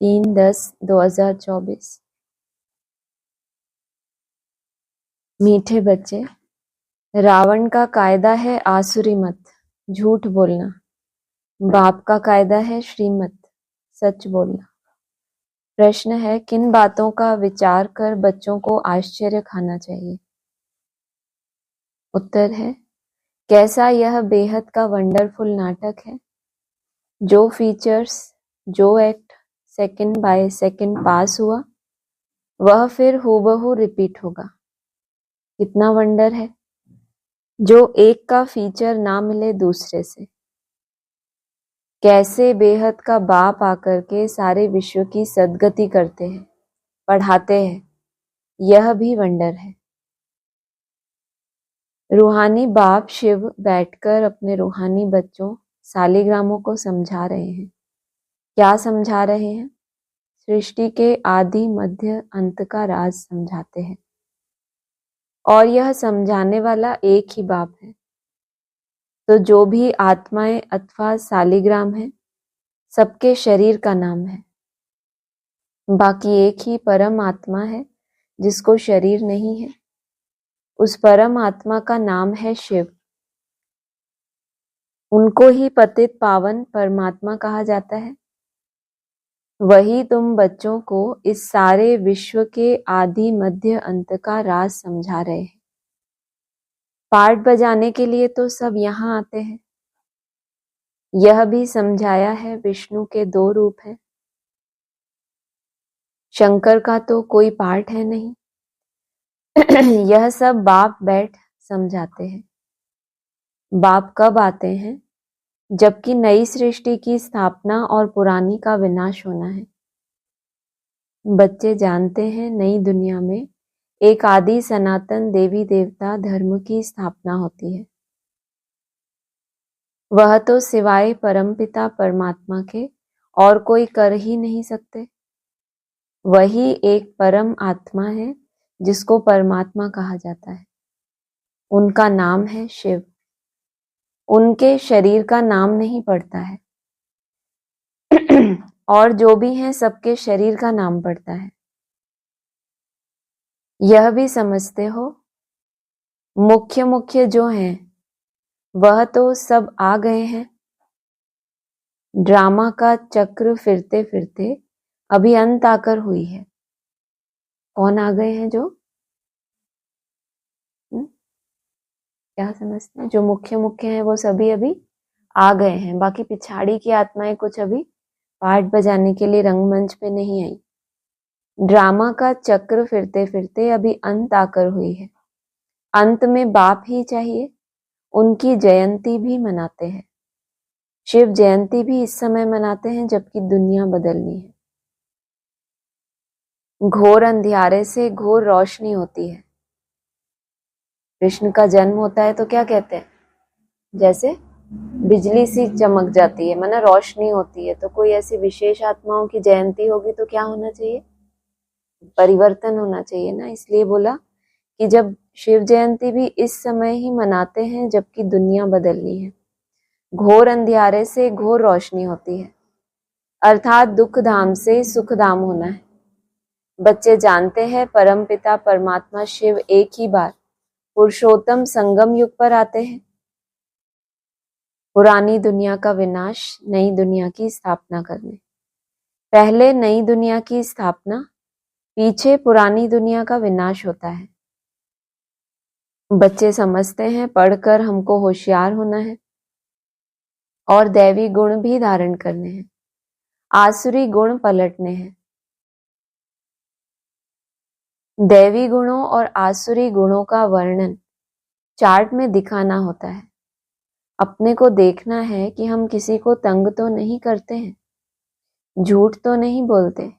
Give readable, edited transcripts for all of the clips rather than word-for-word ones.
3/10/2024। मीठे बच्चे, रावण का कायदा है आसुरी मत, झूठ बोलना। बाप का कायदा है श्रीमत, सच बोलना। प्रश्न है, किन बातों का विचार कर बच्चों को आश्चर्य खाना चाहिए? उत्तर है, कैसा यह बेहद का वंडरफुल नाटक है। जो फीचर्स, जो एक्ट सेकंड बाय सेकंड पास हुआ, वह फिर हूबहू रिपीट होगा। कितना वंडर है, जो एक का फीचर ना मिले दूसरे से। कैसे बेहद का बाप आकर के सारे विश्व की सद्गति करते हैं, पढ़ाते हैं, यह भी वंडर है। रूहानी बाप शिव बैठकर अपने रूहानी बच्चों सालिग्रामों को समझा रहे हैं। क्या समझा रहे हैं? सृष्टि के आदि मध्य अंत का राज समझाते हैं। और यह समझाने वाला एक ही बाप है। तो जो भी आत्माएं अथवा सालिग्राम है, सबके शरीर का नाम है। बाकी एक ही परम आत्मा है जिसको शरीर नहीं है। उस परम आत्मा का नाम है शिव। उनको ही पतित पावन परमात्मा कहा जाता है। वही तुम बच्चों को इस सारे विश्व के आदि मध्य अंत का राज समझा रहे हैं। पार्ट बजाने के लिए तो सब यहाँ आते हैं। यह भी समझाया है विष्णु के 2 रूप हैं। शंकर का तो कोई पार्ट है नहीं। यह सब बाप बैठ समझाते हैं। बाप कब आते हैं? जबकि नई सृष्टि की स्थापना और पुरानी का विनाश होना है। बच्चे जानते हैं नई दुनिया में एक आदि सनातन देवी देवता धर्म की स्थापना होती है। वह तो सिवाय परमपिता परमात्मा के और कोई कर ही नहीं सकते। वही एक परम आत्मा है जिसको परमात्मा कहा जाता है। उनका नाम है शिव। उनके शरीर का नाम नहीं पड़ता है। और जो भी हैं सबके शरीर का नाम पड़ता है। यह भी समझते हो, मुख्य मुख्य जो हैं वह तो सब आ गए हैं। ड्रामा का चक्र फिरते फिरते अभी अंत आकर हुई है। कौन आ गए हैं जो? क्या समझते हैं? जो मुख्य मुख्य हैं वो सभी अभी आ गए हैं। बाकी पिछाड़ी की आत्माएं कुछ अभी पार्ट बजाने के लिए रंगमंच पे नहीं आई। ड्रामा का चक्र फिरते फिरते अभी अंत आकर हुई है। अंत में बाप ही चाहिए। उनकी जयंती भी मनाते हैं। शिव जयंती भी इस समय मनाते हैं जबकि दुनिया बदलनी है। घोर अंधियारे से घोर रोशनी होती है। कृष्ण का जन्म होता है तो क्या कहते हैं? जैसे बिजली सी चमक जाती है, माना रोशनी होती है। तो कोई ऐसी विशेष आत्माओं की जयंती होगी तो क्या होना चाहिए? परिवर्तन होना चाहिए ना। इसलिए बोला कि जब शिव जयंती भी इस समय ही मनाते हैं जबकि दुनिया बदलनी है। घोर अंधियारे से घोर रोशनी होती है, अर्थात दुख धाम से सुख धाम होना है। बच्चे जानते हैं परम पिता परमात्मा शिव एक ही बार पुरुषोत्तम संगम युग पर आते हैं। पुरानी दुनिया का विनाश, नई दुनिया की स्थापना करने। पहले नई दुनिया की स्थापना, पीछे पुरानी दुनिया का विनाश होता है। बच्चे समझते हैं पढ़कर हमको होशियार होना है और दैवी गुण भी धारण करने हैं, आसुरी गुण पलटने हैं। दैवी गुणों और आसुरी गुणों का वर्णन चार्ट में दिखाना होता है। अपने को देखना है कि हम किसी को तंग तो नहीं करते हैं, झूठ तो नहीं बोलते,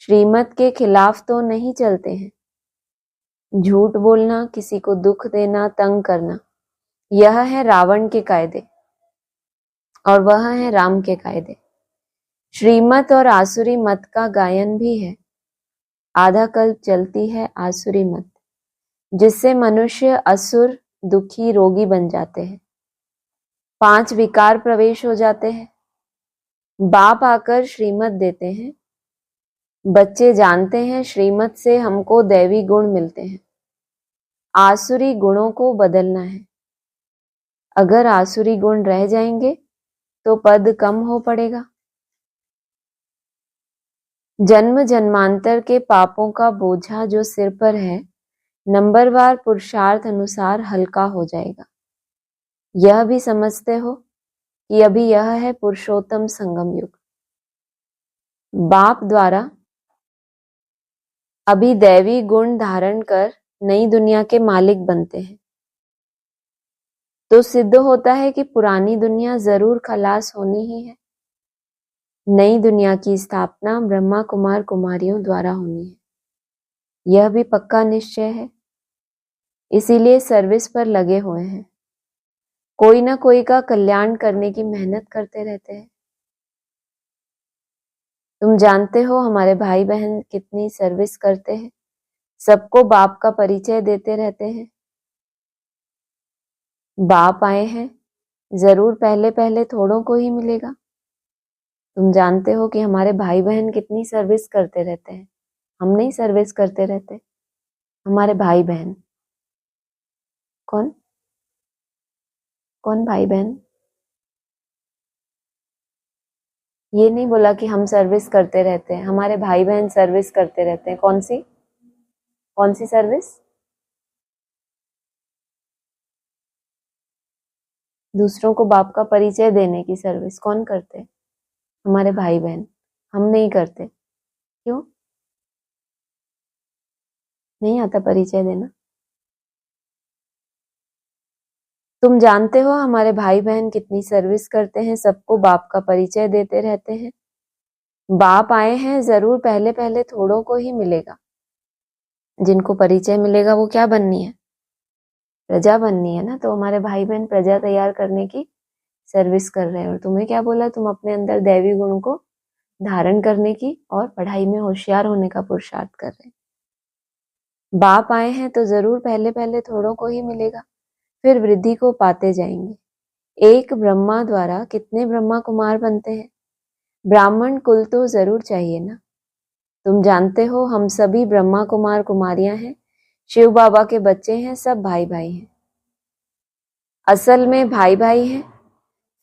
श्रीमत के खिलाफ तो नहीं चलते हैं। झूठ बोलना, किसी को दुख देना, तंग करना, यह है रावण के कायदे और वह है राम के कायदे। श्रीमत और आसुरी मत का गायन भी है। आधा कल्प चलती है आसुरी मत, जिससे मनुष्य असुर, दुखी, रोगी बन जाते हैं। 5 विकार प्रवेश हो जाते हैं। बाप आकर श्रीमत देते हैं बच्चे जानते हैं श्रीमत से हमको दैवी गुण मिलते हैं, आसुरी गुणों को बदलना है। अगर आसुरी गुण रह जाएंगे तो पद कम हो पड़ेगा। जन्म जन्मांतर के पापों का बोझा जो सिर पर है, नंबरवार पुरुषार्थ अनुसार हल्का हो जाएगा। यह भी समझते हो कि अभी यह है पुरुषोत्तम संगम युग। बाप द्वारा अभी दैवी गुण धारण कर नई दुनिया के मालिक बनते हैं, तो सिद्ध होता है कि पुरानी दुनिया जरूर खलास होनी ही है। नई दुनिया की स्थापना ब्रह्मा कुमार कुमारियों द्वारा होनी है, यह भी पक्का निश्चय है। इसीलिए सर्विस पर लगे हुए हैं, कोई ना कोई का कल्याण करने की मेहनत करते रहते हैं। तुम जानते हो हमारे भाई बहन कितनी सर्विस करते हैं, सबको बाप का परिचय देते रहते हैं। बाप आए हैं, जरूर पहले पहले थोड़ों को ही मिलेगा। तुम जानते हो कि हमारे भाई बहन कितनी सर्विस करते रहते हैं, हम नहीं सर्विस करते रहते। हमारे भाई बहन कौन कौन भाई बहन? ये नहीं बोला कि हम सर्विस करते रहते हैं, हमारे भाई बहन सर्विस करते रहते हैं। कौन सी सर्विस? दूसरों को बाप का परिचय देने की सर्विस कौन करते हैं? हमारे भाई बहन। हम नहीं करते। क्यों नहीं आता परिचय देना? तुम जानते हो हमारे भाई बहन कितनी सर्विस करते हैं, सबको बाप का परिचय देते रहते हैं। बाप आए हैं, जरूर पहले पहले थोड़ों को ही मिलेगा। जिनको परिचय मिलेगा वो क्या बननी है? प्रजा बननी है ना। तो हमारे भाई बहन प्रजा तैयार करने की सर्विस कर रहे हैं। और तुम्हें क्या बोला? तुम अपने अंदर दैवी गुण को धारण करने की और पढ़ाई में होशियार होने का पुरुषार्थ कर रहे हैं। बाप आए हैं तो जरूर पहले पहले थोड़ों को ही मिलेगा, फिर वृद्धि को पाते जाएंगे। एक ब्रह्मा द्वारा कितने ब्रह्मा कुमार बनते हैं? ब्राह्मण कुल तो जरूर चाहिए ना। तुम जानते हो हम सभी ब्रह्मा कुमार कुमारियां हैं, शिव बाबा के बच्चे हैं, सब भाई भाई हैं। असल में भाई भाई हैं,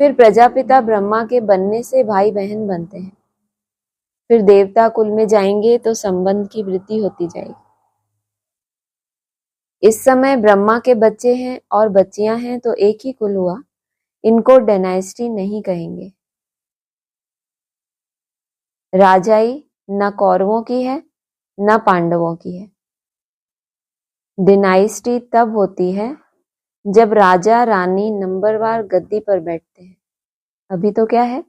फिर प्रजापिता ब्रह्मा के बनने से भाई बहन बनते हैं, फिर देवता कुल में जाएंगे तो संबंध की वृद्धि होती जाएगी। इस समय ब्रह्मा के बच्चे हैं और बच्चियां हैं तो एक ही कुल हुआ, इनको डायनेस्टी नहीं कहेंगे। राजाई न कौरवों की है न पांडवों की है। डायनेस्टी तब होती है जब राजा रानी नंबरवार गद्दी पर बैठते हैं। अभी तो क्या है?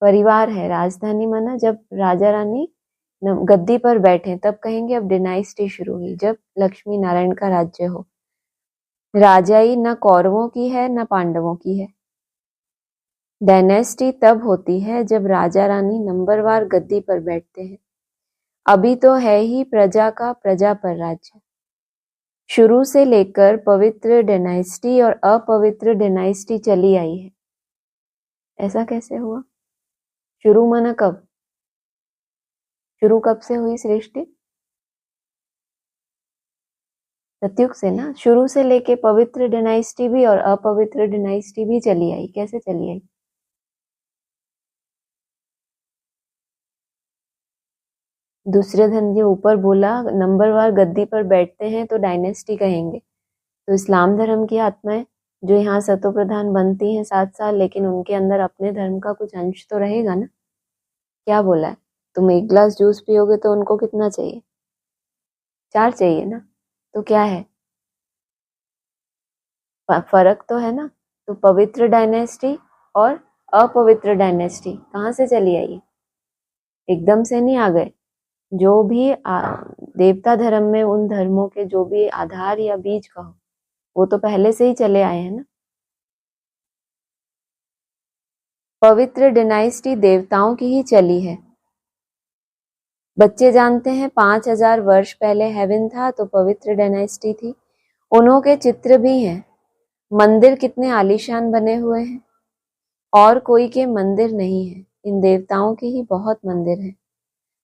परिवार है। राजधानी माना जब राजा रानी गद्दी पर बैठे तब कहेंगे अब डायनेस्टी शुरू हुई, जब लक्ष्मी नारायण का राज्य हो। राजाई न कौरवों की है न पांडवों की है। डायनेस्टी तब होती है जब राजा रानी नंबरवार गद्दी पर बैठते हैं। अभी तो है ही प्रजा का प्रजा पर राज्य। शुरू से लेकर पवित्र डायनेस्टी और अपवित्र डायनेस्टी चली आई है। ऐसा कैसे हुआ? शुरू माना कब? शुरू कब से हुई सृष्टि? सतयुग से ना। शुरू से लेके पवित्र डायनेस्टी भी और अपवित्र डायनेस्टी भी चली आई। कैसे चली आई? दूसरे धन जी ऊपर बोला नंबरवार गद्दी पर बैठते हैं तो डायनेस्टी कहेंगे। तो इस्लाम धर्म की आत्माएं जो यहाँ सतो प्रधान बनती हैं 7 साल, लेकिन उनके अंदर अपने धर्म का कुछ अंश तो रहेगा ना। क्या बोला है? तुम 1 गिलास जूस पियोगे तो उनको कितना चाहिए? 4 चाहिए ना। तो क्या है? फर्क तो है ना। तो पवित्र डायनेस्टी और अपवित्र डायनेस्टी कहाँ से चली आई? एकदम से नहीं आ गए। जो भी देवता धर्म में उन धर्मों के जो भी आधार या बीज कहो, वो तो पहले से ही चले आए हैं ना। पवित्र डायनेस्टी देवताओं की ही चली है। बच्चे जानते हैं 5000 वर्ष पहले हेवन था तो पवित्र डायनेस्टी थी। उन्हों के चित्र भी हैं। मंदिर कितने आलीशान बने हुए हैं, और कोई के मंदिर नहीं है। इन देवताओं के ही बहुत मंदिर हैं।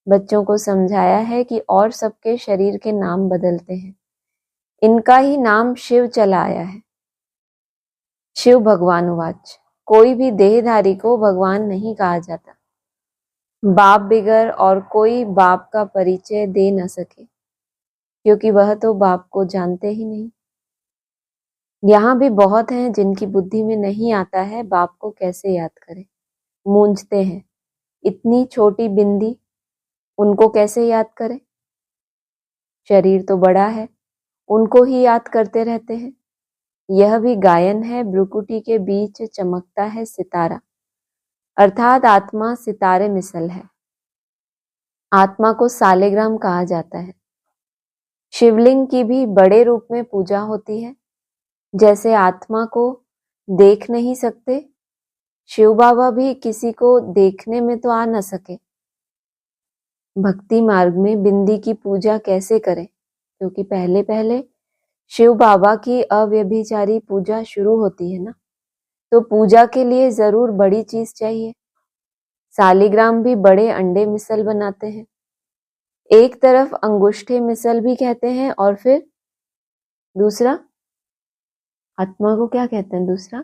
बच्चों को समझाया है कि और सबके शरीर के नाम बदलते हैं, इनका ही नाम शिव चला आया है। शिव भगवान उवाच, कोई भी देहधारी को भगवान नहीं कहा जाता। बाप बिगर और कोई बाप का परिचय दे न सके, क्योंकि वह तो बाप को जानते ही नहीं। यहाँ भी बहुत हैं जिनकी बुद्धि में नहीं आता है बाप को कैसे याद करें, मूंझते हैं। इतनी छोटी बिंदी, उनको कैसे याद करें? शरीर तो बड़ा है, उनको ही याद करते रहते हैं। यह भी गायन है, भ्रुकुटी के बीच चमकता है सितारा, अर्थात आत्मा सितारे मिसल है। आत्मा को सालिग्राम कहा जाता है। शिवलिंग की भी बड़े रूप में पूजा होती है। जैसे आत्मा को देख नहीं सकते, शिव बाबा भी किसी को देखने में तो आ न सके। भक्ति मार्ग में बिंदी की पूजा कैसे करें? क्योंकि पहले पहले शिव बाबा की अव्यभिचारी पूजा शुरू होती है ना, तो पूजा के लिए जरूर बड़ी चीज चाहिए। सालिग्राम भी बड़े अंडे मिसल बनाते हैं। एक तरफ अंगूठे मिसल भी कहते हैं, और फिर दूसरा आत्मा को क्या कहते हैं? दूसरा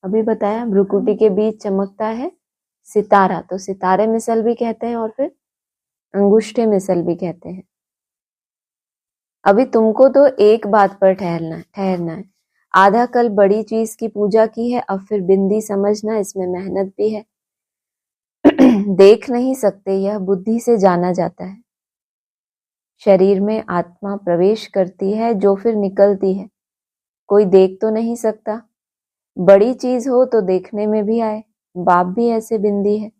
अभी बताया, भ्रुकुटी के बीच चमकता है सितारा, तो सितारे मिसल भी कहते हैं, और फिर अंगूठे मिसल भी कहते हैं। अभी तुमको तो एक बात पर ठहरना है। आधा कल बड़ी चीज की पूजा की है, अब फिर बिंदी समझना, इसमें मेहनत भी है। देख नहीं सकते, यह बुद्धि से जाना जाता है। शरीर में आत्मा प्रवेश करती है जो फिर निकलती है, कोई देख तो नहीं सकता। बड़ी चीज हो तो देखने में भी आए। बाप भी ऐसे बिंदी है,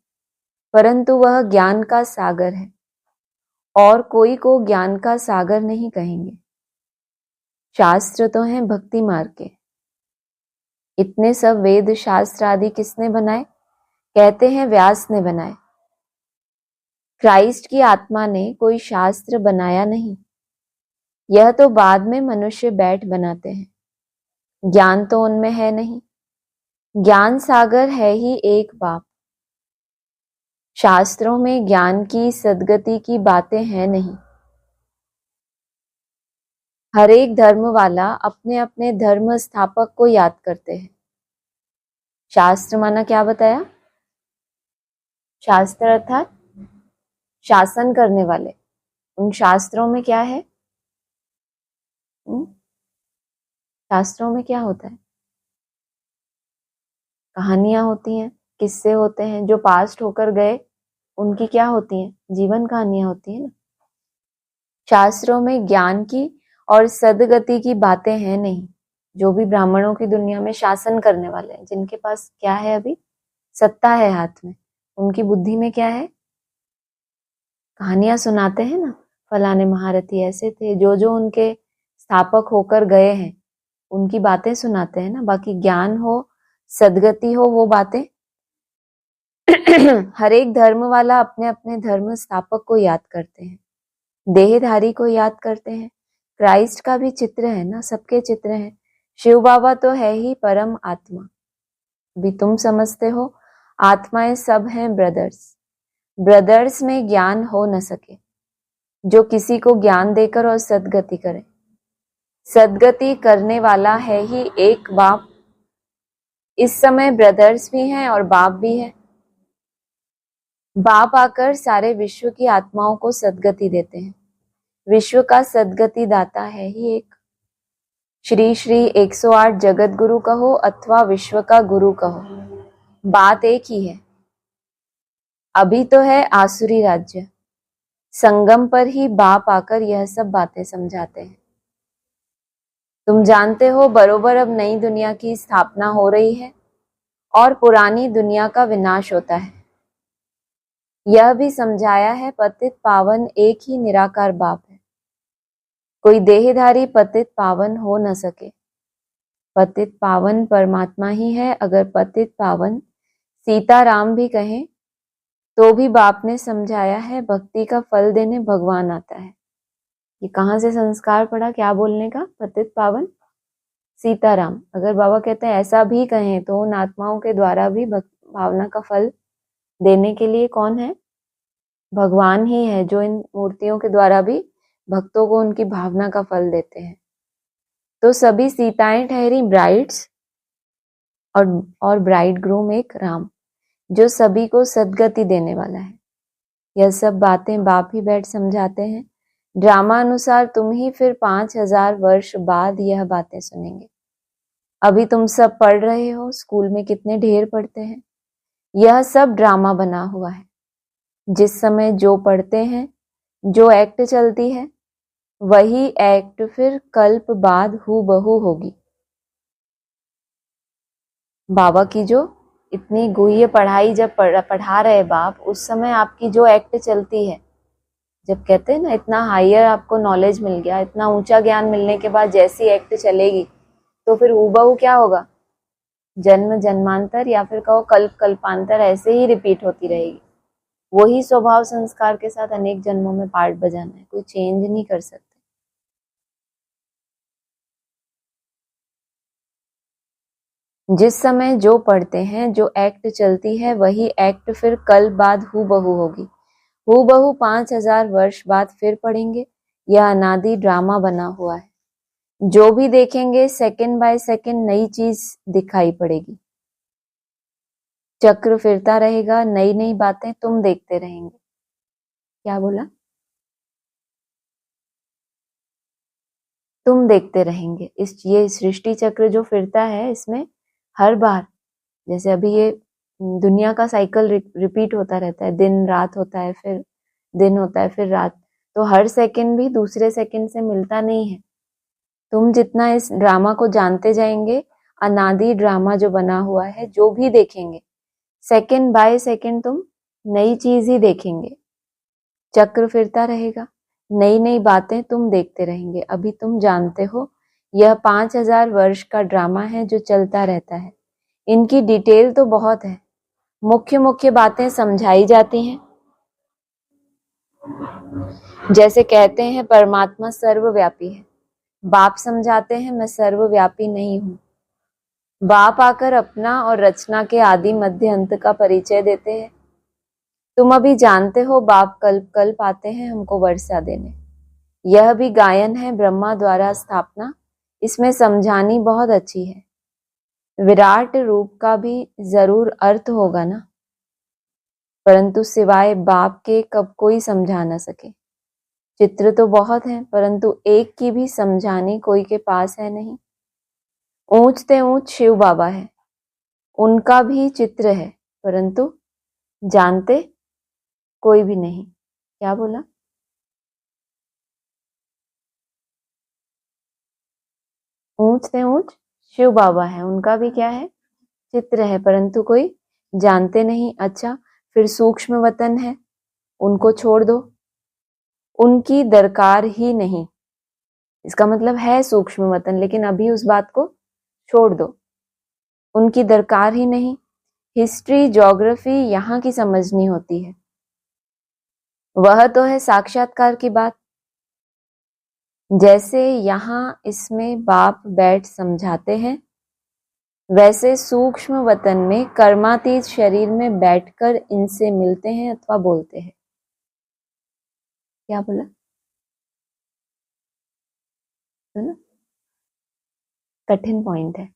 परंतु वह ज्ञान का सागर है, और कोई को ज्ञान का सागर नहीं कहेंगे। शास्त्र तो हैं भक्ति मार्ग के। इतने सब वेद शास्त्र आदि किसने बनाए? कहते हैं व्यास ने बनाए। क्राइस्ट की आत्मा ने कोई शास्त्र बनाया नहीं, यह तो बाद में मनुष्य बैठ बनाते हैं। ज्ञान तो उनमें है नहीं, ज्ञान सागर है ही एक बाप। शास्त्रों में ज्ञान की सद्गति की बातें हैं नहीं। हर एक धर्म वाला अपने अपने धर्म स्थापक को याद करते हैं। शास्त्र माना क्या बताया? शास्त्र अर्थात शासन करने वाले। उन शास्त्रों में क्या है? शास्त्रों में क्या होता है? कहानियां होती हैं, किस्से होते हैं, जो पास्ट होकर गए उनकी क्या होती हैं? जीवन कहानियां होती हैं ना। शास्त्रों में ज्ञान की और सद्गति की बातें हैं नहीं। जो भी ब्राह्मणों की दुनिया में शासन करने वाले हैं, जिनके पास क्या है, अभी सत्ता है हाथ में, उनकी बुद्धि में क्या है? कहानियां सुनाते हैं ना, फलाने महारथी ऐसे थे, जो जो उनके स्थापक होकर गए हैं उनकी बातें सुनाते हैं ना। बाकी ज्ञान हो, सद्गति हो, वो बातें हर एक धर्म वाला अपने अपने धर्म स्थापक को याद करते हैं, देहधारी को याद करते हैं। क्राइस्ट का भी चित्र है ना, सबके चित्र हैं। शिव बाबा तो है ही परम आत्मा। भी तुम समझते हो आत्माएं सब हैं ब्रदर्स। ब्रदर्स में ज्ञान हो न सके, जो किसी को ज्ञान देकर और सद्गति करे। सद्गति करने वाला है ही एक बाप। इस समय ब्रदर्स भी हैं और बाप भी है। बाप आकर सारे विश्व की आत्माओं को सद्गति देते हैं। विश्व का सद्गति दाता है ही एक। श्री श्री 108 जगत गुरु कहो अथवा विश्व का गुरु कहो, बात एक ही है। अभी तो है आसुरी राज्य, संगम पर ही बाप आकर यह सब बातें समझाते हैं। तुम जानते हो बरोबर अब नई दुनिया की स्थापना हो रही है और पुरानी दुनिया का विनाश होता है। यह भी समझाया है पतित पावन एक ही निराकार बाप है, कोई देहधारी पतित पावन हो न सके। पतित पावन परमात्मा ही है। अगर पतित पावन सीताराम भी कहें तो भी बाप ने समझाया है भक्ति का फल देने भगवान आता है। ये कहाँ से संस्कार पड़ा क्या बोलने का? पतित पावन सीताराम। अगर बाबा कहते हैं ऐसा भी कहें तो उन आत्माओं के द्वारा भी भावना का फल देने के लिए कौन है? भगवान ही है जो इन मूर्तियों के द्वारा भी भक्तों को उनकी भावना का फल देते हैं। तो सभी सीताएं ठहरी ब्राइड्स और ब्राइड ग्रूम एक राम, जो सभी को सद्गति देने वाला है। यह सब बातें बाप ही बैठ समझाते हैं। ड्रामा अनुसार तुम ही फिर 5000 वर्ष बाद यह बातें सुनेंगे। अभी तुम सब पढ़ रहे हो, स्कूल में कितने ढेर पढ़ते हैं। यह सब ड्रामा बना हुआ है। जिस समय जो पढ़ते हैं, जो एक्ट चलती है, वही एक्ट फिर कल्प बाद हूबहू होगी। बाबा की जो इतनी गुह्य पढ़ाई जब पढ़ा रहे बाप, उस समय आपकी जो एक्ट चलती है, जब कहते हैं ना इतना हायर आपको नॉलेज मिल गया, इतना ऊंचा ज्ञान मिलने के बाद जैसी एक्ट चलेगी, तो फिर हूबहू क्या होगा, जन्म जन्मांतर या फिर कहो कल्प कल्पांतर ऐसे ही रिपीट होती रहेगी। वही स्वभाव संस्कार के साथ अनेक जन्मों में पार्ट बजाना है, कोई चेंज नहीं कर सकते। जिस समय जो पढ़ते हैं, जो एक्ट चलती है, वही एक्ट फिर कल बाद हूबहू होगी। हूबहू 5000 वर्ष बाद फिर पढ़ेंगे। यह अनादि ड्रामा बना हुआ है। जो भी देखेंगे सेकंड बाय सेकंड नई चीज दिखाई पड़ेगी। चक्र फिरता रहेगा, नई नई बातें तुम देखते रहेंगे। क्या बोला? तुम देखते रहेंगे। ये सृष्टि चक्र जो फिरता है, इसमें हर बार जैसे अभी ये दुनिया का साइकिल रिपीट होता रहता है, दिन रात होता है, फिर दिन होता है, फिर रात, तो हर सेकंड भी दूसरे सेकंड से मिलता नहीं है। तुम जितना इस ड्रामा को जानते जाएंगे, अनादि ड्रामा जो बना हुआ है, जो भी देखेंगे सेकंड बाय सेकंड तुम नई चीज ही देखेंगे। चक्र फिरता रहेगा, नई नई बातें तुम देखते रहेंगे। अभी तुम जानते हो यह 5000 वर्ष का ड्रामा है जो चलता रहता है। इनकी डिटेल तो बहुत है, मुख्य मुख्य बातें समझाई जाती हैं। जैसे कहते हैं परमात्मा सर्वव्यापी है, बाप समझाते हैं मैं सर्वव्यापी नहीं हूं। बाप आकर अपना और रचना के आदि मध्य अंत का परिचय देते हैं। तुम अभी जानते हो बाप कल्प कल्प आते हैं हमको वर्षा देने। यह भी गायन है ब्रह्मा द्वारा स्थापना, इसमें समझानी बहुत अच्छी है। विराट रूप का भी जरूर अर्थ होगा ना, परंतु सिवाय बाप के कब कोई समझा न सके। चित्र तो बहुत हैं, परंतु एक की भी समझानी कोई के पास है नहीं। ऊंच ते ऊंच शिव बाबा है, उनका भी चित्र है, परंतु जानते कोई भी नहीं। क्या बोला? ऊंच ते ऊंच शिव बाबा है, उनका भी क्या है? चित्र है, परंतु कोई जानते नहीं। अच्छा, फिर सूक्ष्म वतन है, उनको छोड़ दो, उनकी दरकार ही नहीं। इसका मतलब है सूक्ष्म वतन, लेकिन अभी उस बात को छोड़ दो, उनकी दरकार ही नहीं। हिस्ट्री ज्योग्राफी यहाँ की समझनी होती है, वह तो है साक्षात्कार की बात। जैसे यहाँ इसमें बाप बैठ समझाते हैं, वैसे सूक्ष्म वतन में कर्मातीत शरीर में बैठकर इनसे मिलते हैं अथवा बोलते हैं। क्या बोला? तो ना कठिन पॉइंट है।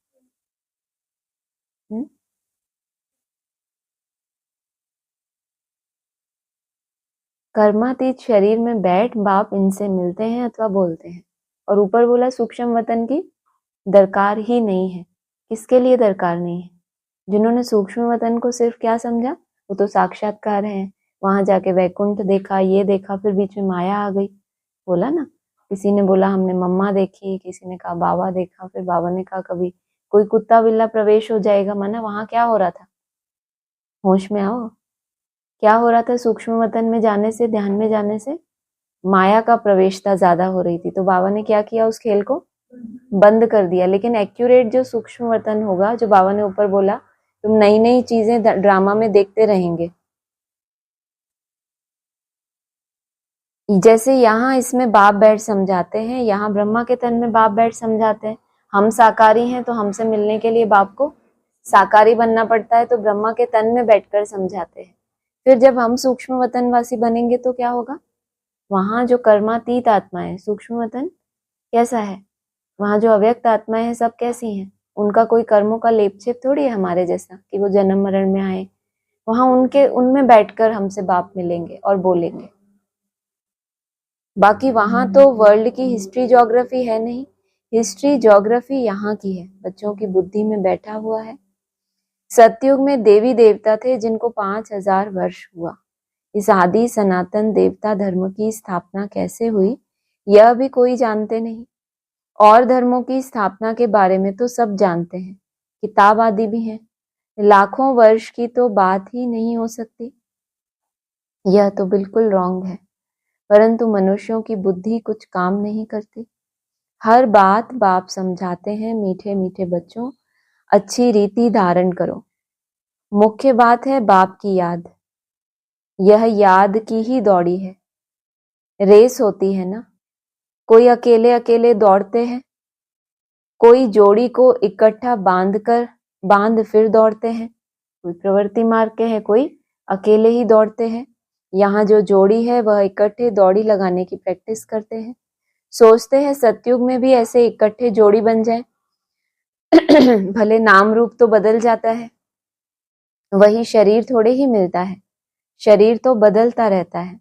कर्मातीत शरीर में बैठ बाप इनसे मिलते हैं अथवा बोलते हैं। और ऊपर बोला सूक्ष्म वतन की दरकार ही नहीं है। किसके लिए दरकार नहीं है? जिन्होंने सूक्ष्म वतन को सिर्फ क्या समझा, वो तो साक्षात्कार है, वहां जाके वैकुंठ देखा, ये देखा, फिर बीच में माया आ गई। बोला ना, किसी ने बोला हमने मम्मा देखी, किसी ने कहा बाबा देखा, फिर बाबा ने कहा कभी कोई कुत्ता बिल्ला प्रवेश हो जाएगा। माना वहां क्या हो रहा था? होश में आओ, क्या हो रहा था? सूक्ष्म वतन में जाने से, ध्यान में जाने से माया का प्रवेशता ज्यादा हो रही थी, तो बाबा ने क्या किया, उस खेल को बंद कर दिया। लेकिन एक्यूरेट जो सूक्ष्म वतन होगा, जो बाबा ने ऊपर बोला, तुम नई नई चीजें ड्रामा में देखते रहेंगे। जैसे यहाँ इसमें बाप बैठ समझाते हैं, यहाँ ब्रह्मा के तन में बाप बैठ समझाते हैं। हम साकारी हैं, तो हमसे मिलने के लिए बाप को साकारी बनना पड़ता है, तो ब्रह्मा के तन में बैठकर समझाते हैं। फिर जब हम सूक्ष्म वतनवासी बनेंगे तो क्या होगा? वहां जो कर्मातीत आत्मा है, सूक्ष्म वतन कैसा है, वहां जो अव्यक्त आत्माएं हैं सब कैसी हैं? उनका कोई कर्मों का लेप छेप थोड़ी है हमारे जैसा कि वो जन्म मरण में आए। वहां उनमें बैठकर हमसे बाप मिलेंगे और बोलेंगे। बाकी वहां तो वर्ल्ड की हिस्ट्री ज्योग्राफी है नहीं, हिस्ट्री ज्योग्राफी यहाँ की है, बच्चों की बुद्धि में बैठा हुआ है। सतयुग में देवी देवता थे जिनको 5000 वर्ष हुआ। इस आदि सनातन देवता धर्म की स्थापना कैसे हुई यह भी कोई जानते नहीं। और धर्मों की स्थापना के बारे में तो सब जानते हैं, किताब आदि भी हैं। लाखों वर्ष की तो बात ही नहीं हो सकती। यह तो बिल्कुल रॉन्ग है, परंतु मनुष्यों की बुद्धि कुछ काम नहीं करती। हर बात बाप समझाते हैं, मीठे मीठे बच्चों अच्छी रीति धारण करो। मुख्य बात है बाप की याद। यह याद की ही दौड़ी है। रेस होती है ना, कोई अकेले अकेले दौड़ते हैं, कोई जोड़ी को इकट्ठा बांध फिर दौड़ते हैं। कोई प्रवृत्ति मार्ग के है, कोई अकेले ही दौड़ते हैं। यहाँ जो जोड़ी है वह इकट्ठे दौड़ी लगाने की प्रैक्टिस करते हैं। सोचते हैं सतयुग में भी ऐसे इकट्ठे जोड़ी बन जाए। भले नाम रूप तो बदल जाता है, वही शरीर थोड़े ही मिलता है, शरीर तो बदलता रहता है।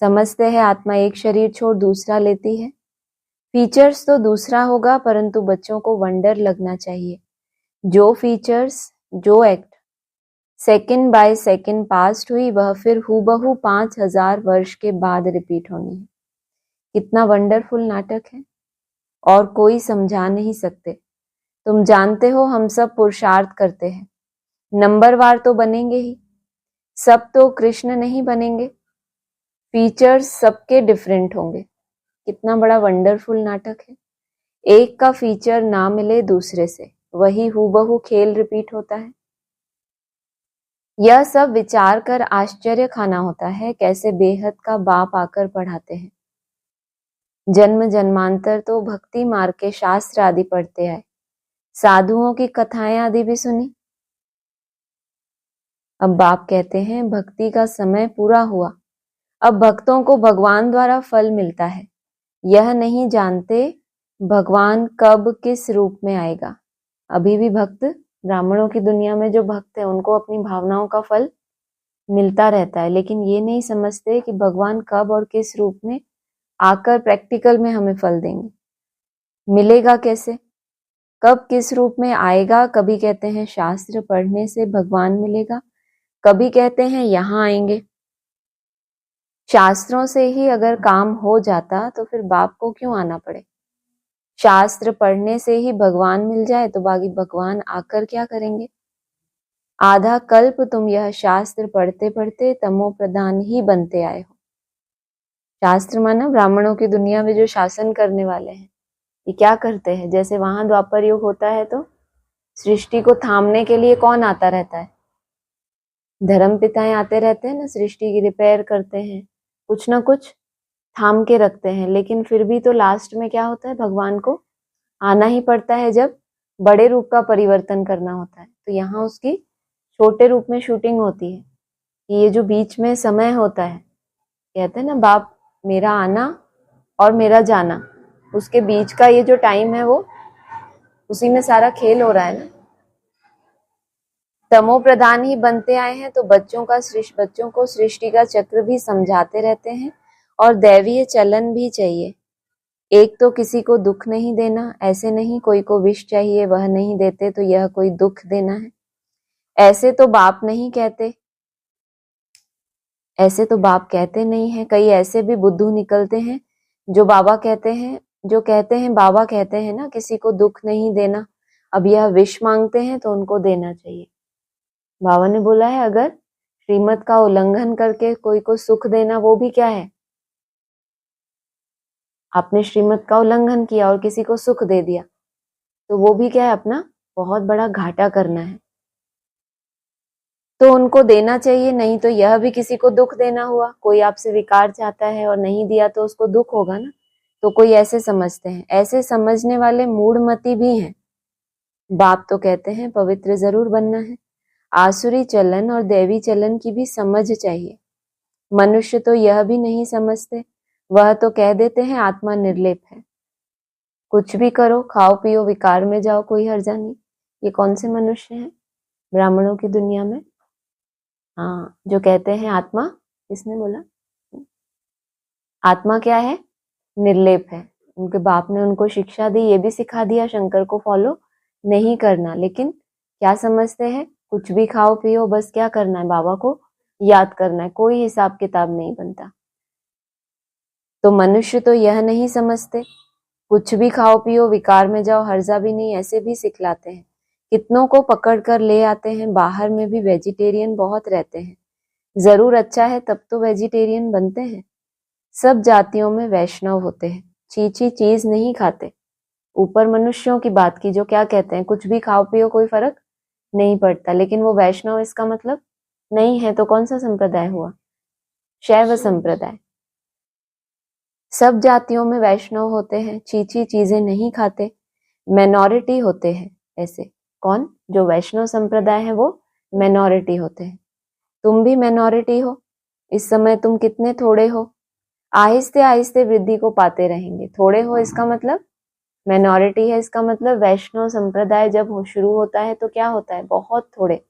समझते हैं आत्मा एक शरीर छोड़ दूसरा लेती है, फीचर्स तो दूसरा होगा, परंतु बच्चों को वंडर लगना चाहिए। जो फीचर्स, जो act second by second past हुई वह फिर हूबहू 5000 वर्ष के बाद रिपीट होनी है। कितना वंडरफुल नाटक है, और कोई समझा नहीं सकते। तुम जानते हो हम सब पुरुषार्थ करते हैं, नंबरवार तो बनेंगे ही, सब तो कृष्ण नहीं बनेंगे, फीचर्स सबके डिफरेंट होंगे। कितना बड़ा वंडरफुल नाटक है। एक का फीचर ना मिले दूसरे से, वही हूबहू खेल रिपीट होता है। यह सब विचार कर आश्चर्य खाना होता है कैसे बेहद का बाप आकर पढ़ाते हैं। जन्म जन्मांतर तो भक्ति मार्ग के शास्त्र आदि पढ़ते आए, साधुओं की कथाएं आदि भी सुनी। अब बाप कहते हैं भक्ति का समय पूरा हुआ, अब भक्तों को भगवान द्वारा फल मिलता है। यह नहीं जानते भगवान कब किस रूप में आएगा। अभी भी भक्त, ब्राह्मणों की दुनिया में जो भक्त है उनको अपनी भावनाओं का फल मिलता रहता है, लेकिन ये नहीं समझते कि भगवान कब और किस रूप में आकर प्रैक्टिकल में हमें फल देंगे। मिलेगा कैसे, कब किस रूप में आएगा? कभी कहते हैं शास्त्र पढ़ने से भगवान मिलेगा, कभी कहते हैं यहाँ आएंगे। शास्त्रों से ही अगर काम हो जाता तो फिर बाप को क्यों आना पड़े? शास्त्र पढ़ने से ही भगवान मिल जाए तो बाकी भगवान आकर क्या करेंगे? आधा कल्प तुम यह शास्त्र पढ़ते पढ़ते तमो प्रधान ही बनते आए हो। शास्त्र माना ब्राह्मणों की दुनिया में जो शासन करने वाले हैं, ये क्या करते हैं? जैसे वहां द्वापर युग होता है तो सृष्टि को थामने के लिए कौन आता रहता है? धर्म पिताएं आते रहते हैं ना, सृष्टि की रिपेयर करते हैं, कुछ ना कुछ थाम के रखते हैं। लेकिन फिर भी तो लास्ट में क्या होता है, भगवान को आना ही पड़ता है जब बड़े रूप का परिवर्तन करना होता है। तो यहाँ उसकी छोटे रूप में शूटिंग होती है। ये जो बीच में समय होता है, कहते हैं ना बाप मेरा आना और मेरा जाना, उसके बीच का ये जो टाइम है वो उसी में सारा खेल हो रहा है ना। तमो प्रधान ही बनते आए हैं तो बच्चों को सृष्टि का चक्र भी समझाते रहते हैं और दैवीय चलन भी चाहिए। एक तो किसी को दुख नहीं देना, ऐसे नहीं कोई को विष चाहिए वह नहीं देते तो यह कोई दुख देना है, ऐसे तो बाप नहीं कहते, ऐसे तो बाप कहते नहीं है। कई ऐसे भी बुद्धू निकलते हैं जो बाबा कहते हैं, जो कहते हैं बाबा कहते हैं ना किसी को दुख नहीं देना, अब यह विष मांगते हैं तो उनको देना चाहिए। बाबा ने बोला है अगर श्रीमत का उल्लंघन करके कोई को सुख देना वो भी क्या है? आपने श्रीमत का उल्लंघन किया और किसी को सुख दे दिया तो वो भी क्या है? अपना बहुत बड़ा घाटा करना है। तो उनको देना चाहिए, नहीं तो यह भी किसी को दुख देना हुआ। कोई आपसे विकार चाहता है और नहीं दिया तो उसको दुख होगा ना। तो कोई ऐसे समझते हैं, ऐसे समझने वाले मूढ़मती भी हैं। बाप तो कहते हैं पवित्र जरूर बनना है, आसुरी चलन और दैवी चलन की भी समझ चाहिए। मनुष्य तो यह भी नहीं समझते, वह तो कह देते हैं आत्मा निर्लेप है। कुछ भी करो, खाओ पियो, विकार में जाओ, कोई हर्जा नहीं। ये कौन से मनुष्य हैं ब्राह्मणों की दुनिया में? हाँ, जो कहते हैं आत्मा, किसने बोला? आत्मा क्या है? निर्लेप है। उनके बाप ने उनको शिक्षा दी, ये भी सिखा दिया शंकर को फॉलो नहीं करना, लेकिन क्या समझते हैं? कुछ भी खाओ पियो, बस क्या करना है? बाबा को याद करना है, कोई हिसाब किताब नहीं बनता। तो मनुष्य तो यह नहीं समझते, कुछ भी खाओ पियो, विकार में जाओ, हर्जा भी नहीं, ऐसे भी सिखलाते हैं। कितनों को पकड़ कर ले आते हैं। बाहर में भी वेजिटेरियन बहुत रहते हैं, जरूर अच्छा है तब तो वेजिटेरियन बनते हैं। सब जातियों में वैष्णव होते हैं, चीची चीज नहीं खाते। ऊपर मनुष्यों की बात की, जो क्या कहते हैं कुछ भी खाओ पियो, कोई फर्क नहीं पड़ता, लेकिन वो वैष्णव इसका मतलब नहीं है। तो कौन सा संप्रदाय हुआ? शैव संप्रदाय। सब जातियों में वैष्णव होते हैं, चीची चीजें नहीं खाते, मिनॉरिटी होते हैं ऐसे। कौन? जो वैष्णव संप्रदाय है वो मिनॉरिटी होते हैं। तुम भी मिनॉरिटी हो। इस समय तुम कितने थोड़े हो, आहिस्ते आहिस्ते वृद्धि को पाते रहेंगे। थोड़े हो इसका मतलब मिनॉरिटी है, इसका मतलब वैष्णव संप्रदाय जब शुरू होता है तो क्या होता है? बहुत थोड़े।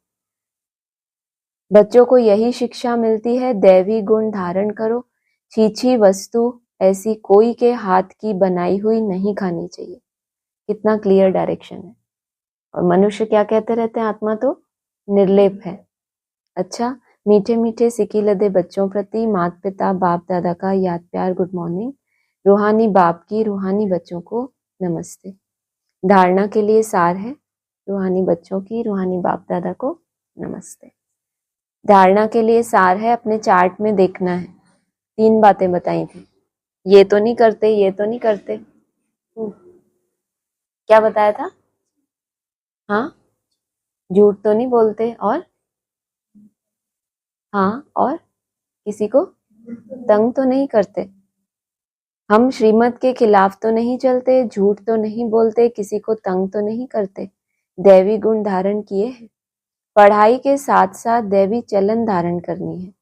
बच्चों को यही शिक्षा मिलती है, दैवी गुण धारण करो, छीछी वस्तु ऐसी कोई के हाथ की बनाई हुई नहीं खानी चाहिए। कितना क्लियर डायरेक्शन है। और मनुष्य क्या कहते रहते हैं? आत्मा तो निर्लेप है। अच्छा, मीठे मीठे सिकी लदे बच्चों प्रति माता पिता बाप दादा का याद प्यार, गुड मॉर्निंग। रूहानी बाप की रूहानी बच्चों को नमस्ते। धारणा के लिए सार है, रूहानी बच्चों की रूहानी बाप दादा को नमस्ते। धारणा के लिए सार है, अपने चार्ट में देखना है। 3 बातें बताई थी, ये तो नहीं करते, ये तो नहीं करते। क्या बताया था? हाँ, झूठ तो नहीं बोलते, और हाँ, और किसी को तंग तो नहीं करते। हम श्रीमत के खिलाफ तो नहीं चलते, झूठ तो नहीं बोलते, किसी को तंग तो नहीं करते, दैवी गुण धारण किए हैं। पढ़ाई के साथ साथ दैवी चलन धारण करनी है।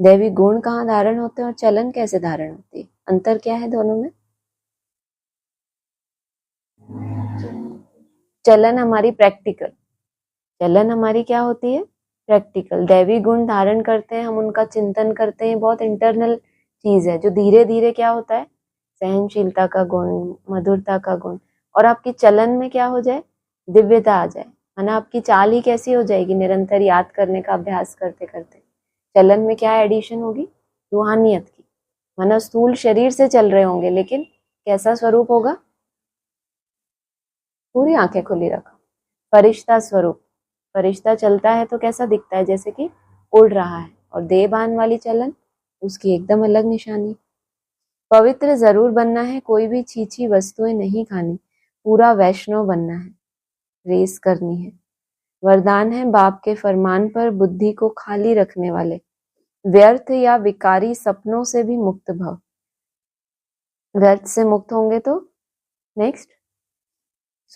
दैवी गुण कहाँ धारण होते हैं और चलन कैसे धारण होती है? अंतर क्या है दोनों में? चलन हमारी प्रैक्टिकल, चलन हमारी क्या होती है? प्रैक्टिकल। दैवी गुण धारण करते हैं, हम उनका चिंतन करते हैं, बहुत इंटरनल चीज है जो धीरे धीरे क्या होता है? सहनशीलता का गुण, मधुरता का गुण। और आपकी चलन में क्या हो जाए? दिव्यता आ जाए, है ना। आपकी चाल ही कैसी हो जाएगी? निरंतर याद करने का अभ्यास करते करते चलन में क्या एडिशन होगी? रूहानियत की। माना स्थूल शरीर से चल रहे होंगे, लेकिन कैसा स्वरूप होगा? पूरी आंखें खुली रखो। फरिश्ता स्वरूप। फरिश्ता चलता है तो कैसा दिखता है? जैसे कि उड़ रहा है। और देहभान वाली चलन, उसकी एकदम अलग निशानी। पवित्र जरूर बनना है, कोई भी छीछी वस्तुएं नहीं खानी, पूरा वैष्णव बनना है, रेस करनी है। वरदान है बाप के फरमान पर बुद्धि को खाली रखने वाले, व्यर्थ या विकारी सपनों से भी मुक्त भव। व्यर्थ से मुक्त होंगे तो नेक्स्ट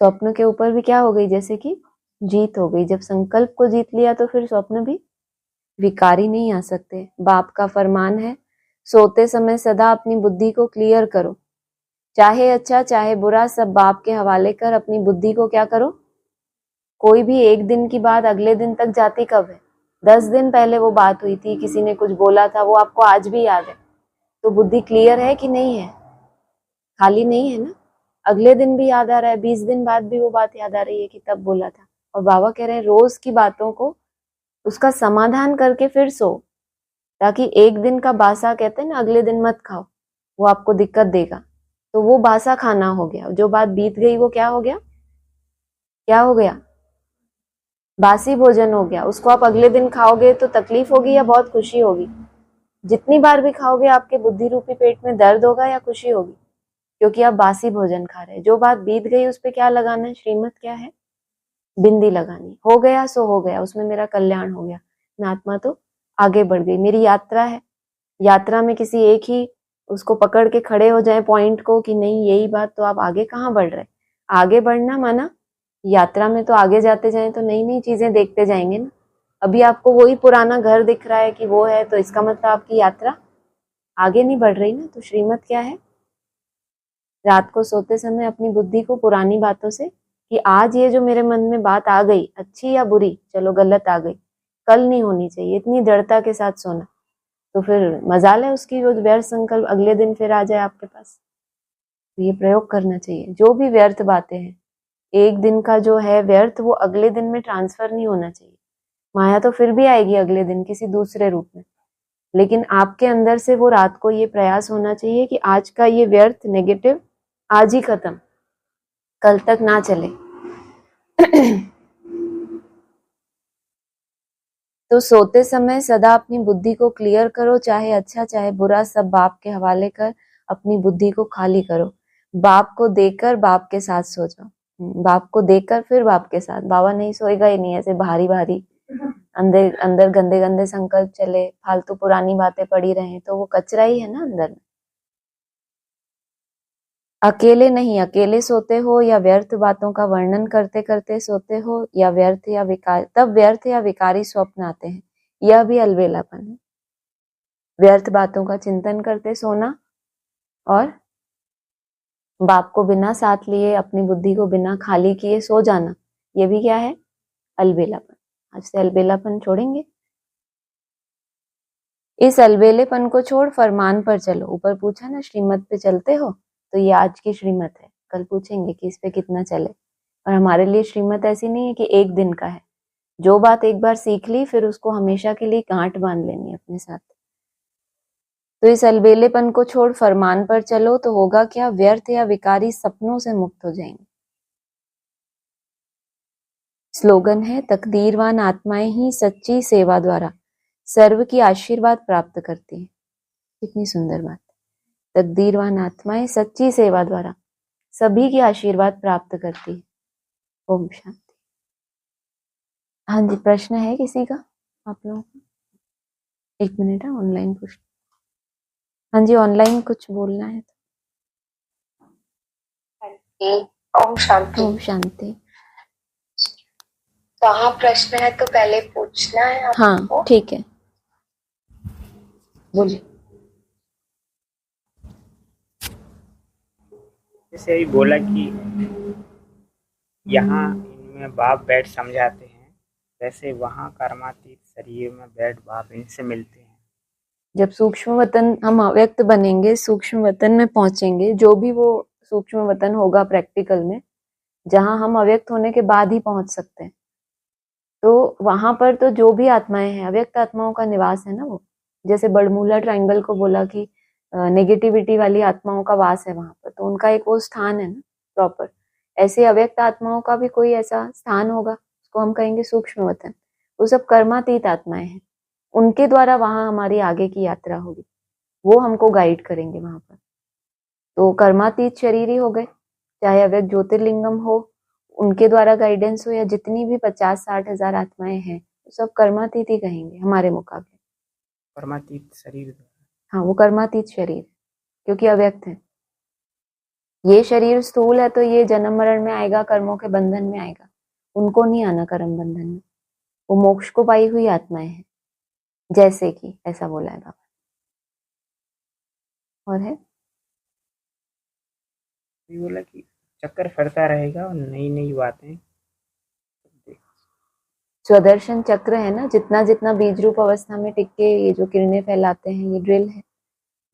स्वप्न के ऊपर भी क्या हो गई? जैसे कि जीत हो गई। जब संकल्प को जीत लिया तो फिर स्वप्न भी विकारी नहीं आ सकते। बाप का फरमान है, सोते समय सदा अपनी बुद्धि को क्लियर करो, चाहे अच्छा चाहे बुरा सब बाप के हवाले कर अपनी बुद्धि को क्या करो? कोई भी एक दिन की बात अगले दिन तक जाती कब है? 10 दिन पहले वो बात हुई थी, किसी ने कुछ बोला था, वो आपको आज भी याद है, तो बुद्धि क्लियर है कि नहीं है? खाली नहीं है ना। अगले दिन भी याद आ रहा है, 20 दिन बाद भी वो बात याद आ रही है कि तब बोला था। और बाबा कह रहे हैं रोज की बातों को उसका समाधान करके फिर सो, ताकि एक दिन का बासा, कहते हैं ना अगले दिन मत खाओ, वो आपको दिक्कत देगा। तो वो बासा खाना हो गया, जो बात बीत गई वो क्या हो गया? क्या हो गया? बासी भोजन हो गया। उसको आप अगले दिन खाओगे तो तकलीफ होगी या बहुत खुशी होगी? जितनी बार भी खाओगे आपके बुद्धि रूपी पेट में दर्द होगा या खुशी होगी? क्योंकि आप बासी भोजन खा रहे हैं। जो बात बीत गई उस पर क्या लगाना है? श्रीमत क्या है? बिंदी लगानी। हो गया सो हो गया, उसमें मेरा कल्याण हो गया, मैं आत्मा तो आगे बढ़ गई। मेरी यात्रा है, यात्रा में किसी एक ही उसको पकड़ के खड़े हो जाए पॉइंट को कि नहीं यही बात, तो आप आगे कहाँ बढ़ रहे? आगे बढ़ना माना यात्रा में तो आगे जाते जाएं तो नई नई चीजें देखते जाएंगे ना। अभी आपको वही पुराना घर दिख रहा है कि वो है, तो इसका मतलब आपकी यात्रा आगे नहीं बढ़ रही ना। तो श्रीमत क्या है? रात को सोते समय अपनी बुद्धि को पुरानी बातों से, कि आज ये जो मेरे मन में बात आ गई, अच्छी या बुरी, चलो गलत आ गई, कल नहीं होनी चाहिए, इतनी दृढ़ता के साथ सोना। तो फिर मजाल है उसकी, वो व्यर्थ संकल्प अगले दिन फिर आ जाए आपके पास। तो ये प्रयोग करना चाहिए। जो भी व्यर्थ बातें हैं, एक दिन का जो है व्यर्थ, वो अगले दिन में ट्रांसफर नहीं होना चाहिए। माया तो फिर भी आएगी अगले दिन किसी दूसरे रूप में, लेकिन आपके अंदर से वो रात को ये प्रयास होना चाहिए कि आज का ये व्यर्थ नेगेटिव आज ही खत्म, कल तक ना चले। तो सोते समय सदा अपनी बुद्धि को क्लियर करो, चाहे अच्छा चाहे बुरा, सब बाप के हवाले कर अपनी बुद्धि को खाली करो। बाप को देकर बाप के साथ सो जाओ। बाप को देकर फिर बाप के साथ। बाबा नहीं सोएगा ही नहीं ऐसे भारी भारी, अंदर अंदर गंदे गंदे संकल्प चले, फालतू पुरानी बातें पड़ी रहे, तो वो कचरा ही है ना अंदर में। अकेले नहीं, अकेले सोते हो या व्यर्थ बातों का वर्णन करते करते सोते हो, या व्यर्थ या विकार, तब व्यर्थ या विकारी स्वप्न आते हैं। यह भी अलबेलापन है। व्यर्थ बातों का चिंतन करते सोना और बाप को बिना साथ लिए, अपनी बुद्धि को बिना खाली किए सो जाना, ये भी क्या है? अलबेलापन। आज से अलबेलापन छोड़ेंगे। इस अलबेलेपन को छोड़ फरमान पर चलो। ऊपर पूछा ना श्रीमत पे चलते हो, तो ये आज की श्रीमत है। कल पूछेंगे कि इस पे कितना चले। और हमारे लिए श्रीमत ऐसी नहीं है कि एक दिन का है। जो बात एक बार सीख ली फिर उसको हमेशा के लिए गांठ बांध लेनी है अपने साथ। तो इस अलबेलेपन को छोड़ फरमान पर चलो, तो होगा क्या? व्यर्थ या विकारी सपनों से मुक्त हो जाएंगे। स्लोगन है, तकदीरवान आत्माएं ही सच्ची सेवा द्वारा सर्व की आशीर्वाद प्राप्त करती है। कितनी सुंदर बात। तकदीरवान आत्माएं सच्ची सेवा द्वारा सभी की आशीर्वाद प्राप्त करती है। ओम शांति। हाँ जी, प्रश्न है किसी का आप लोगों का? एक मिनट है, ऑनलाइन पूछ। हाँ जी, ऑनलाइन कुछ बोलना है तो। ओम शांति। ओम शांति। कहाँ प्रश्न है तो पहले पूछना है आपको। हाँ ठीक है, बोलिए। जैसे अभी बोला कि यहाँ इनमें बाप बैठ समझाते हैं, वैसे वहाँ कर्मातीत शरीर में बैठ बाप इनसे मिलते हैं। जब सूक्ष्म वतन हम अव्यक्त बनेंगे, सूक्ष्म वतन में पहुंचेंगे, जो भी वो सूक्ष्म वतन होगा प्रैक्टिकल में, जहां हम अव्यक्त होने के बाद ही पहुंच सकते हैं, तो वहां पर तो जो भी आत्माएं हैं, अव्यक्त आत्माओं का निवास है ना वो। जैसे बड़मूला ट्रायंगल को बोला कि नेगेटिविटी वाली आत्माओं का वास है वहां पर, तो उनका एक वो स्थान है ना प्रॉपर। ऐसे अव्यक्त आत्माओं का भी कोई ऐसा स्थान होगा, उसको हम कहेंगे सूक्ष्म वतन। वो सब कर्मातीत आत्माएं हैं, उनके द्वारा वहां हमारी आगे की यात्रा होगी, वो हमको गाइड करेंगे वहां पर। तो कर्मातीत शरीर ही हो गए, चाहे अव्यक्त ज्योतिर्लिंगम हो, उनके द्वारा गाइडेंस हो, या जितनी भी 50-60 हजार आत्माएं हैं, वो सब कर्मातीत ही कहेंगे हमारे मुकाबले। कर्मातीत शरीर। हाँ, वो कर्मातीत शरीर, क्योंकि अव्यक्त है। ये शरीर स्थूल है तो ये जन्म मरण में आएगा, कर्मों के बंधन में आएगा। उनको नहीं आना कर्म बंधन में, वो मोक्ष को पाई हुई आत्माएं हैं। जैसे कि ऐसा बोला है बाबा। और है बोला कि चक्कर फरता रहेगा और नई नई बातें। स्वदर्शन चक्र है ना, जितना जितना बीज रूप अवस्था में टिक के ये जो किरणें फैलाते हैं, ये ड्रिल है।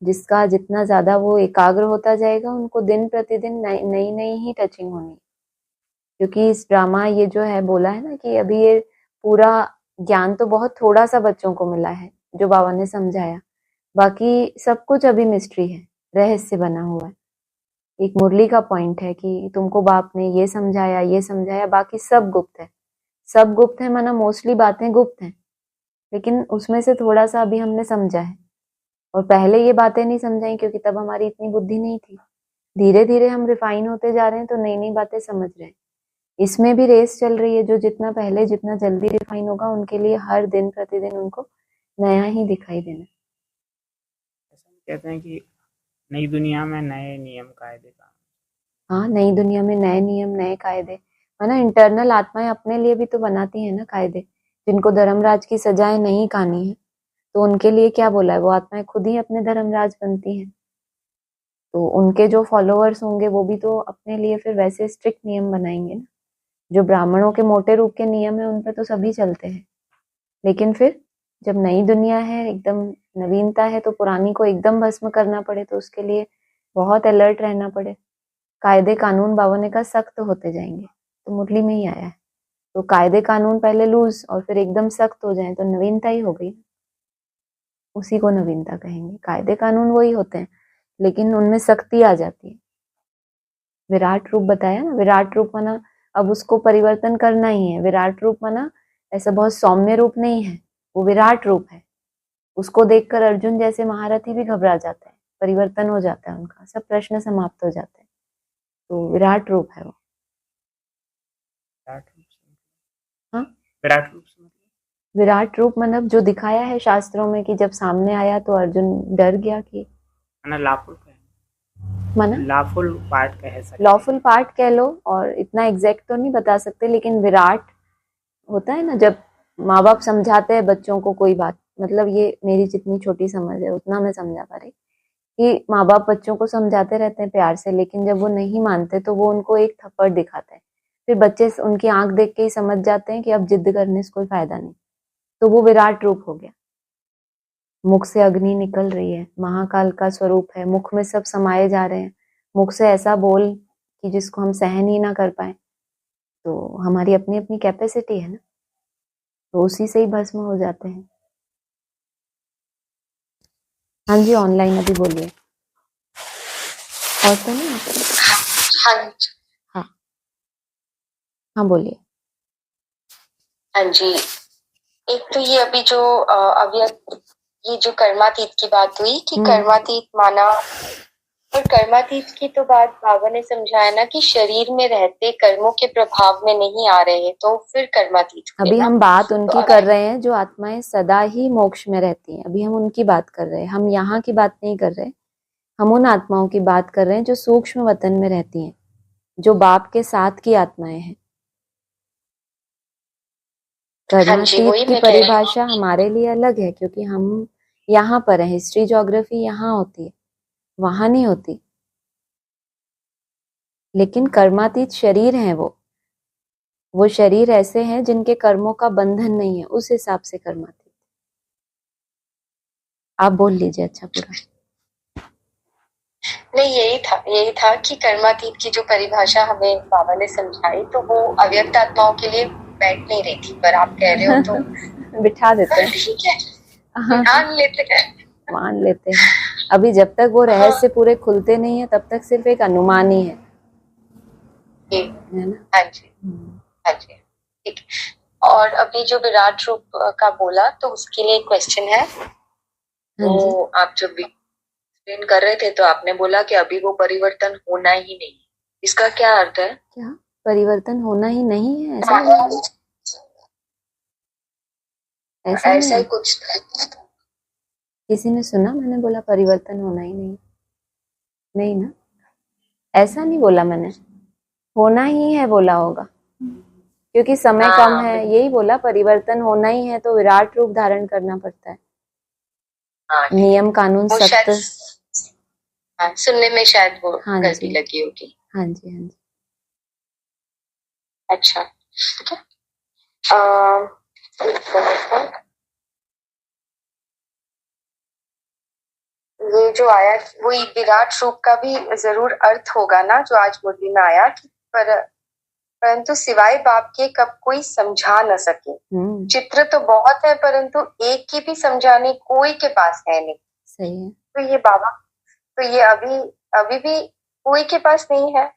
जिसका जितना ज्यादा वो एकाग्र होता जाएगा, उनको दिन प्रतिदिन नई नई ही टचिंग होनी। क्योंकि इस ड्रामा ये जो है बोला है ना कि अभी ये पूरा ज्ञान तो बहुत थोड़ा सा बच्चों को मिला है, जो बाबा ने समझाया। बाकी सब कुछ अभी मिस्ट्री है, रहस्य बना हुआ है। एक मुरली का पॉइंट है कि तुमको बाप ने ये समझाया, बाकी सब गुप्त है। सब गुप्त है माना मोस्टली बातें गुप्त हैं, लेकिन उसमें से थोड़ा सा अभी हमने समझा है। और पहले ये बातें नहीं समझाई क्योंकि तब हमारी इतनी बुद्धि नहीं थी। धीरे धीरे हम रिफाइन होते जा रहे हैं, तो नई नई बातें समझ रहे हैं। इसमें भी रेस चल रही है, जो जितना पहले जितना जल्दी रिफाइन होगा, उनके लिए हर दिन प्रतिदिन उनको नया ही दिखाई देना। ऐसा कहते हैं कि नई दुनिया में नए नियम कायदे का। हाँ, नई दुनिया में नए नियम नए कायदे, है ना। इंटरनल आत्माएं अपने लिए भी तो बनाती है ना कायदे, जिनको धर्मराज की सजाएं नहीं खानी है तो उनके लिए क्या बोला है, वो आत्माएं खुद ही अपने धर्मराज बनती हैं। तो उनके जो फॉलोअर्स होंगे वो भी तो अपने लिए फिर वैसे स्ट्रिक्ट नियम बनाएंगे ना। जो ब्राह्मणों के मोटे रूप के नियम है उन पे तो सभी चलते हैं, लेकिन फिर जब नई दुनिया है, एकदम नवीनता है, तो पुरानी को एकदम भस्म करना पड़े तो उसके लिए बहुत अलर्ट रहना पड़े। कायदे कानून बाबा ने कहा सख्त होते जाएंगे, तो मुरली में ही आया है। तो कायदे कानून पहले लूज और फिर एकदम सख्त हो जाए तो नवीनता ही हो गई, उसी को नवीनता कहेंगे। कायदे कानून वही होते हैं लेकिन उनमें सख्ती आ जाती है। विराट रूप बताया ना, विराट रूप माना अब उसको परिवर्तन करना ही है। विराट रूप माना ऐसा बहुत सौम्य रूप नहीं है, वो विराट रूप है। उसको देखकर अर्जुन जैसे महारथी भी घबरा जाते हैं, परिवर्तन हो जाता है उनका, सब प्रश्न समाप्त हो जाते हैं। तो विराट रूप है वो। विराट रूप से हाँ, विराट रूप से विराट रूप मतलब जो दिखाया है शास्त्रों में कि जब सामने आया तो अर्जुन डर गया कि लाफुल माना लाफुल पार्ट कह सकते लॉफुल पार्ट कह लो, और इतना एग्जैक्ट तो नहीं बता सकते, लेकिन विराट होता है ना जब माँ बाप समझाते हैं बच्चों को कोई बात, मतलब ये मेरी जितनी छोटी समझ है उतना मैं समझा पा रही कि माँ बाप बच्चों को समझाते रहते हैं प्यार से, लेकिन जब वो नहीं मानते तो वो उनको एक थप्पड़ दिखाते हैं। फिर बच्चे उनकी आंख देख के ही समझ जाते हैं कि अब जिद करने से कोई फायदा नहीं। तो वो विराट रूप हो गया। मुख से अग्नि निकल रही है, महाकाल का स्वरूप है, मुख में सब समाये जा रहे हैं। मुख से ऐसा बोल कि जिसको हम सहन ही ना कर पाए। तो हमारी अपनी अपनी कैपेसिटी है ना, तो उसी से ही भस्म हो जाते हैं। हाँ जी, ऑनलाइन अभी बोलिए। और तो नहीं आता? हाँ हाँ हाँ बोलिए। हाँ जी। एक तो ये अभी जो अभी ये जो कर्मातीत की बात हुई कि कर्मातीत माना, और कर्मातीत की तो बात बाबा ने समझाया ना कि शरीर में रहते कर्मों के प्रभाव में नहीं आ रहे, तो फिर कर्मातीत हुए अभी ना। हम बात उनकी तो कर रहे हैं जो आत्माएं सदा ही मोक्ष में रहती हैं। अभी हम उनकी बात कर रहे हैं, हम यहाँ की बात नहीं कर रहे। हम उन आत्माओं की बात कर रहे हैं जो सूक्ष्म वतन में रहती हैं, जो बाप के साथ की आत्माएं हैं। हाँ जी, कर्मातीत वही की मैं कह रही हूँ। परिभाषा हमारे लिए अलग है क्योंकि हम यहाँ पर है। हिस्ट्री ज्योग्राफी यहाँ होती है, वहां नहीं होती। लेकिन कर्मातीत शरीर हैं वो शरीर ऐसे हैं जिनके कर्मों का बंधन नहीं है, उस हिसाब से कर्मातीत। आप बोल लीजिए अच्छा पूरा। नहीं, यही था कि कर्मातीत की जो परिभाषा हमें बाबा ने समझाई तो वो अव्यक्त आत्माओं के लिए बैठ नहीं रही थी, पर आप कह रहे हो तो बिठा देते हैं। ठीक है, मान लेते हैं। मान लेते हैं। अभी जब तक वो रहस्य पूरे खुलते नहीं है तब तक सिर्फ एक अनुमान ही है ना। हाँ जी, हाँ जी, ठीक। और अभी जो विराट रूप का बोला तो उसके लिए क्वेश्चन है। वो आप जब एक्सप्लेन कर रहे थे तो आपने बोला कि अभी वो परिवर्तन होना ही नहीं, इसका क्या अर्थ है? क्या परिवर्तन होना ही नहीं है? ऐसा नहीं, ऐसा ही कुछ किसी ने सुना मैंने बोला परिवर्तन होना ही नहीं? नहीं ना, ऐसा नहीं बोला मैंने। होना ही है बोला होगा क्योंकि समय कम है, यही बोला। परिवर्तन होना ही है तो विराट रूप धारण करना पड़ता है। नियम कानून सख्त। सुनने में शायद वो हाँ गलती जी, लगी होगी। हाँ जी, हाँ जी। अच्छा, ठीक है। ये जो आया वही विराट रूप का भी जरूर अर्थ होगा ना, जो आज मुरली में आया कि परंतु सिवाय बाप के कब कोई समझा न सके। चित्र तो बहुत है परंतु एक की भी समझाने कोई के पास है नहीं। सही है। तो ये बाबा, तो ये अभी भी कोई के पास नहीं है।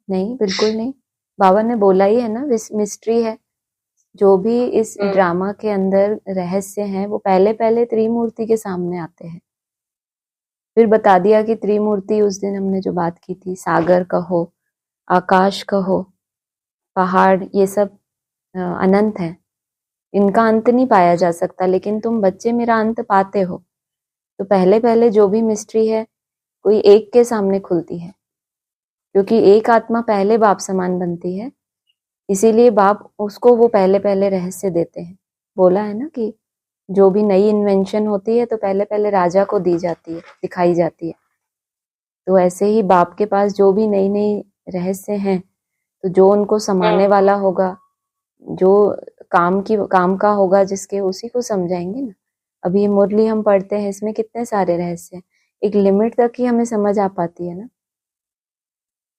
नहीं, बिल्कुल नहीं। बाबा ने बोला ही है ना, मिस्ट्री है। जो भी इस ड्रामा के अंदर रहस्य हैं वो पहले पहले त्रिमूर्ति के सामने आते हैं। फिर बता दिया कि त्रिमूर्ति, उस दिन हमने जो बात की थी, सागर कहो, आकाश कहो, पहाड़, ये सब अनंत है। इनका अंत नहीं पाया जा सकता, लेकिन तुम बच्चे मेरा अंत पाते हो। तो पहले पहले जो भी मिस्ट्री है कोई एक के सामने खुलती है, क्योंकि एक आत्मा पहले बाप समान बनती है इसीलिए बाप उसको वो पहले पहले रहस्य देते हैं। बोला है ना कि जो भी नई इन्वेंशन होती है तो पहले पहले राजा को दी जाती है, दिखाई जाती है। तो ऐसे ही बाप के पास जो भी नई नई रहस्य हैं, तो जो उनको समाने वाला होगा, जो काम का होगा जिसके, उसी को समझाएंगे ना। अभी ये मुरली हम पढ़ते हैं, इसमें कितने सारे रहस्य हैं, एक लिमिट तक ही हमें समझ आ पाती है ना।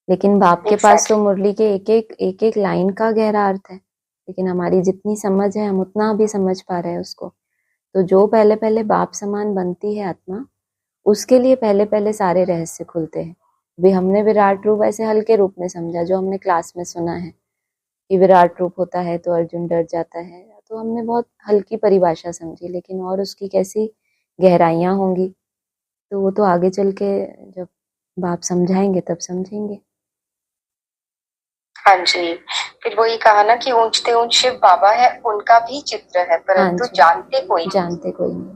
लेकिन बाप के पास तो मुरली के एक एक लाइन का गहरा अर्थ है, लेकिन हमारी जितनी समझ है हम उतना भी समझ पा रहे हैं उसको। तो जो पहले पहले बाप समान बनती है आत्मा, उसके लिए पहले पहले सारे रहस्य खुलते हैं। भी हमने विराट रूप ऐसे हल्के रूप में समझा, जो हमने क्लास में सुना है कि विराट रूप होता है तो अर्जुन डर जाता है, तो हमने बहुत हल्की परिभाषा समझी, लेकिन और उसकी कैसी गहराइयां होंगी, तो वो तो आगे चल के जब बाप समझाएंगे तब समझेंगे। हाँ जी, फिर वही कहा ना कि ऊंचते ऊंच शिव बाबा है, उनका भी चित्र है, परंतु जानते कोई नहीं।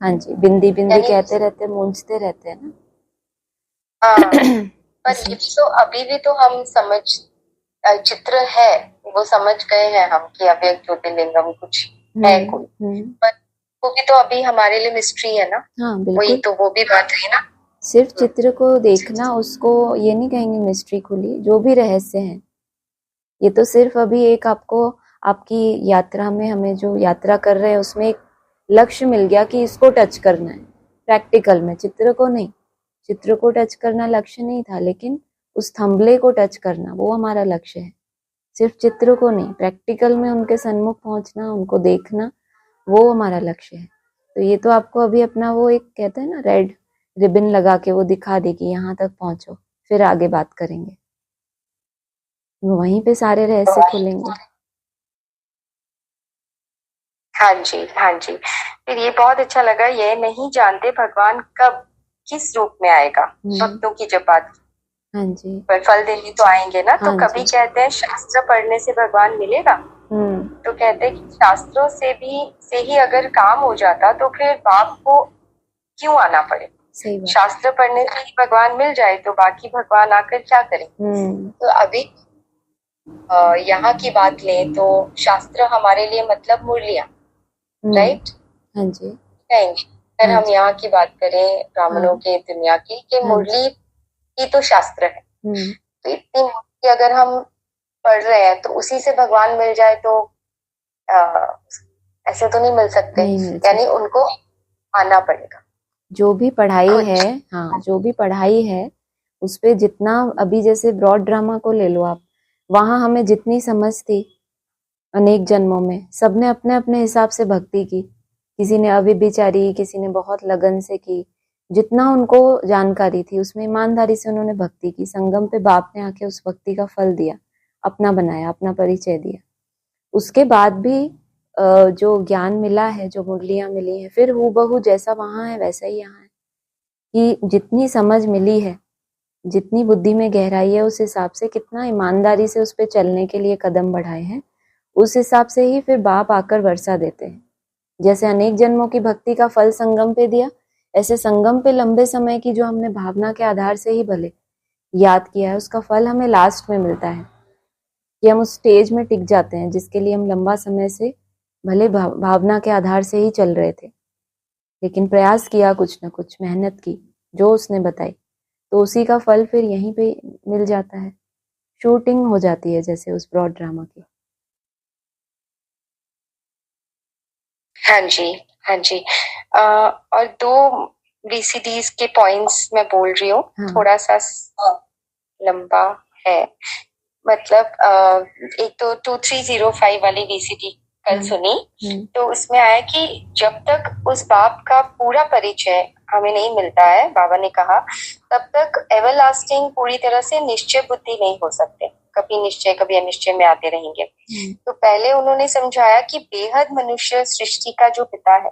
हाँ जी, बिंदी बिंदी कहते रहते, मूंझते रहते हैं ना। हाँ, पर ये भी तो अभी भी तो हम समझ, चित्र है वो समझ गए हैं हम कि अव्यक्त ज्योतिर्लिंगम कुछ है कोई, पर वो भी तो अभी हमारे लिए मिस्ट्री है ना। हाँ बिल्कुल, वही तो वो भी बात है ना। सिर्फ चित्र को देखना, उसको ये नहीं कहेंगे मिस्ट्री खुली। जो भी रहस्य है, ये तो सिर्फ अभी एक आपको आपकी यात्रा में, हमें जो यात्रा कर रहे हैं उसमें एक लक्ष्य मिल गया कि इसको टच करना है प्रैक्टिकल में, चित्र को नहीं। चित्र को टच करना लक्ष्य नहीं था, लेकिन उस थंबले को टच करना वो हमारा लक्ष्य है। सिर्फ चित्र को नहीं, प्रैक्टिकल में उनके सन्मुख पहुंचना, उनको देखना, वो हमारा लक्ष्य है। तो ये तो आपको अभी अपना वो एक कहते हैं ना रेड रिबन लगा के वो दिखा दे कि यहाँ तक पहुंचो, फिर आगे बात करेंगे, वहीं पे सारे रहस्य खुलेंगे। हाँ जी, हाँ जी। फिर ये बहुत अच्छा लगा, ये नहीं जानते भगवान कब किस रूप में आएगा, भक्तों की जब बात, हाँ जी, पर फल देने तो आएंगे ना। तो कभी कहते हैं शास्त्र पढ़ने से भगवान मिलेगा, तो कहते हैं कि शास्त्रों से ही अगर काम हो जाता तो फिर बाप को क्यों आना पड़े। शास्त्र पढ़ने से ही भगवान मिल जाए तो बाकी भगवान आकर क्या करें। तो अभी यहाँ की बात लें तो शास्त्र हमारे लिए मतलब मुरलियां, राइट। हाँ जी, कहेंगे अगर हम यहाँ की बात करें ब्राह्मणों के दुनिया की, कि मुरली ही तो शास्त्र है। तो इतनी मुरली अगर हम पढ़ रहे हैं तो उसी से भगवान मिल जाए तो ऐसे तो नहीं मिल सकते, यानी उनको आना पड़ेगा। जो भी पढ़ाई है, हाँ जो भी पढ़ाई है उस पे जितना, अभी जैसे ब्रॉड ड्रामा को ले लो आप, वहां हमें जितनी समझ थी अनेक जन्मों में, सबने अपने अपने हिसाब से भक्ति की। किसी ने अव्यभिचारी, किसी ने बहुत लगन से की, जितना उनको जानकारी थी उसमें ईमानदारी से उन्होंने भक्ति की। संगम पे बाप ने आके उस भक्ति का फल दिया, अपना बनाया, अपना परिचय दिया। उसके बाद भी जो ज्ञान मिला है, जो मुरलियां मिली हैं, फिर हूबहू जैसा वहां है वैसा ही यहाँ है। कि जितनी समझ मिली है, जितनी बुद्धि में गहराई है, उस हिसाब से कितना ईमानदारी से उस पर चलने के लिए कदम बढ़ाए हैं, उस हिसाब से ही फिर बाप आकर वर्षा देते हैं। जैसे अनेक जन्मों की भक्ति का फल संगम पे दिया, ऐसे संगम पे लंबे समय की जो हमने भावना के आधार से ही भले याद किया है, उसका फल हमें लास्ट में मिलता है कि हम उस स्टेज में टिक जाते हैं जिसके लिए हम लंबा समय से भले भावना के आधार से ही चल रहे थे, लेकिन प्रयास किया, कुछ न कुछ मेहनत की जो उसने बताई, तो उसी का फल फिर यहीं पे मिल जाता है। शूटिंग हो जाती है जैसे उस ब्रॉड ड्रामा की। हाँ जी, हाँ जी। और 2 VCDs के पॉइंट्स मैं बोल रही हूँ। थोड़ा सा लंबा है, मतलब एक तो 2305 वाली VCD कल सुनी, तो उसमें आया कि जब तक उस बाप का पूरा परिचय हमें नहीं मिलता है, बाबा ने कहा, तब तक एवरलास्टिंग पूरी तरह से निश्चय बुद्धि नहीं हो सकते। कभी निश्चय कभी अनिश्चय में आते रहेंगे। तो पहले उन्होंने समझाया कि बेहद मनुष्य सृष्टि का जो पिता है,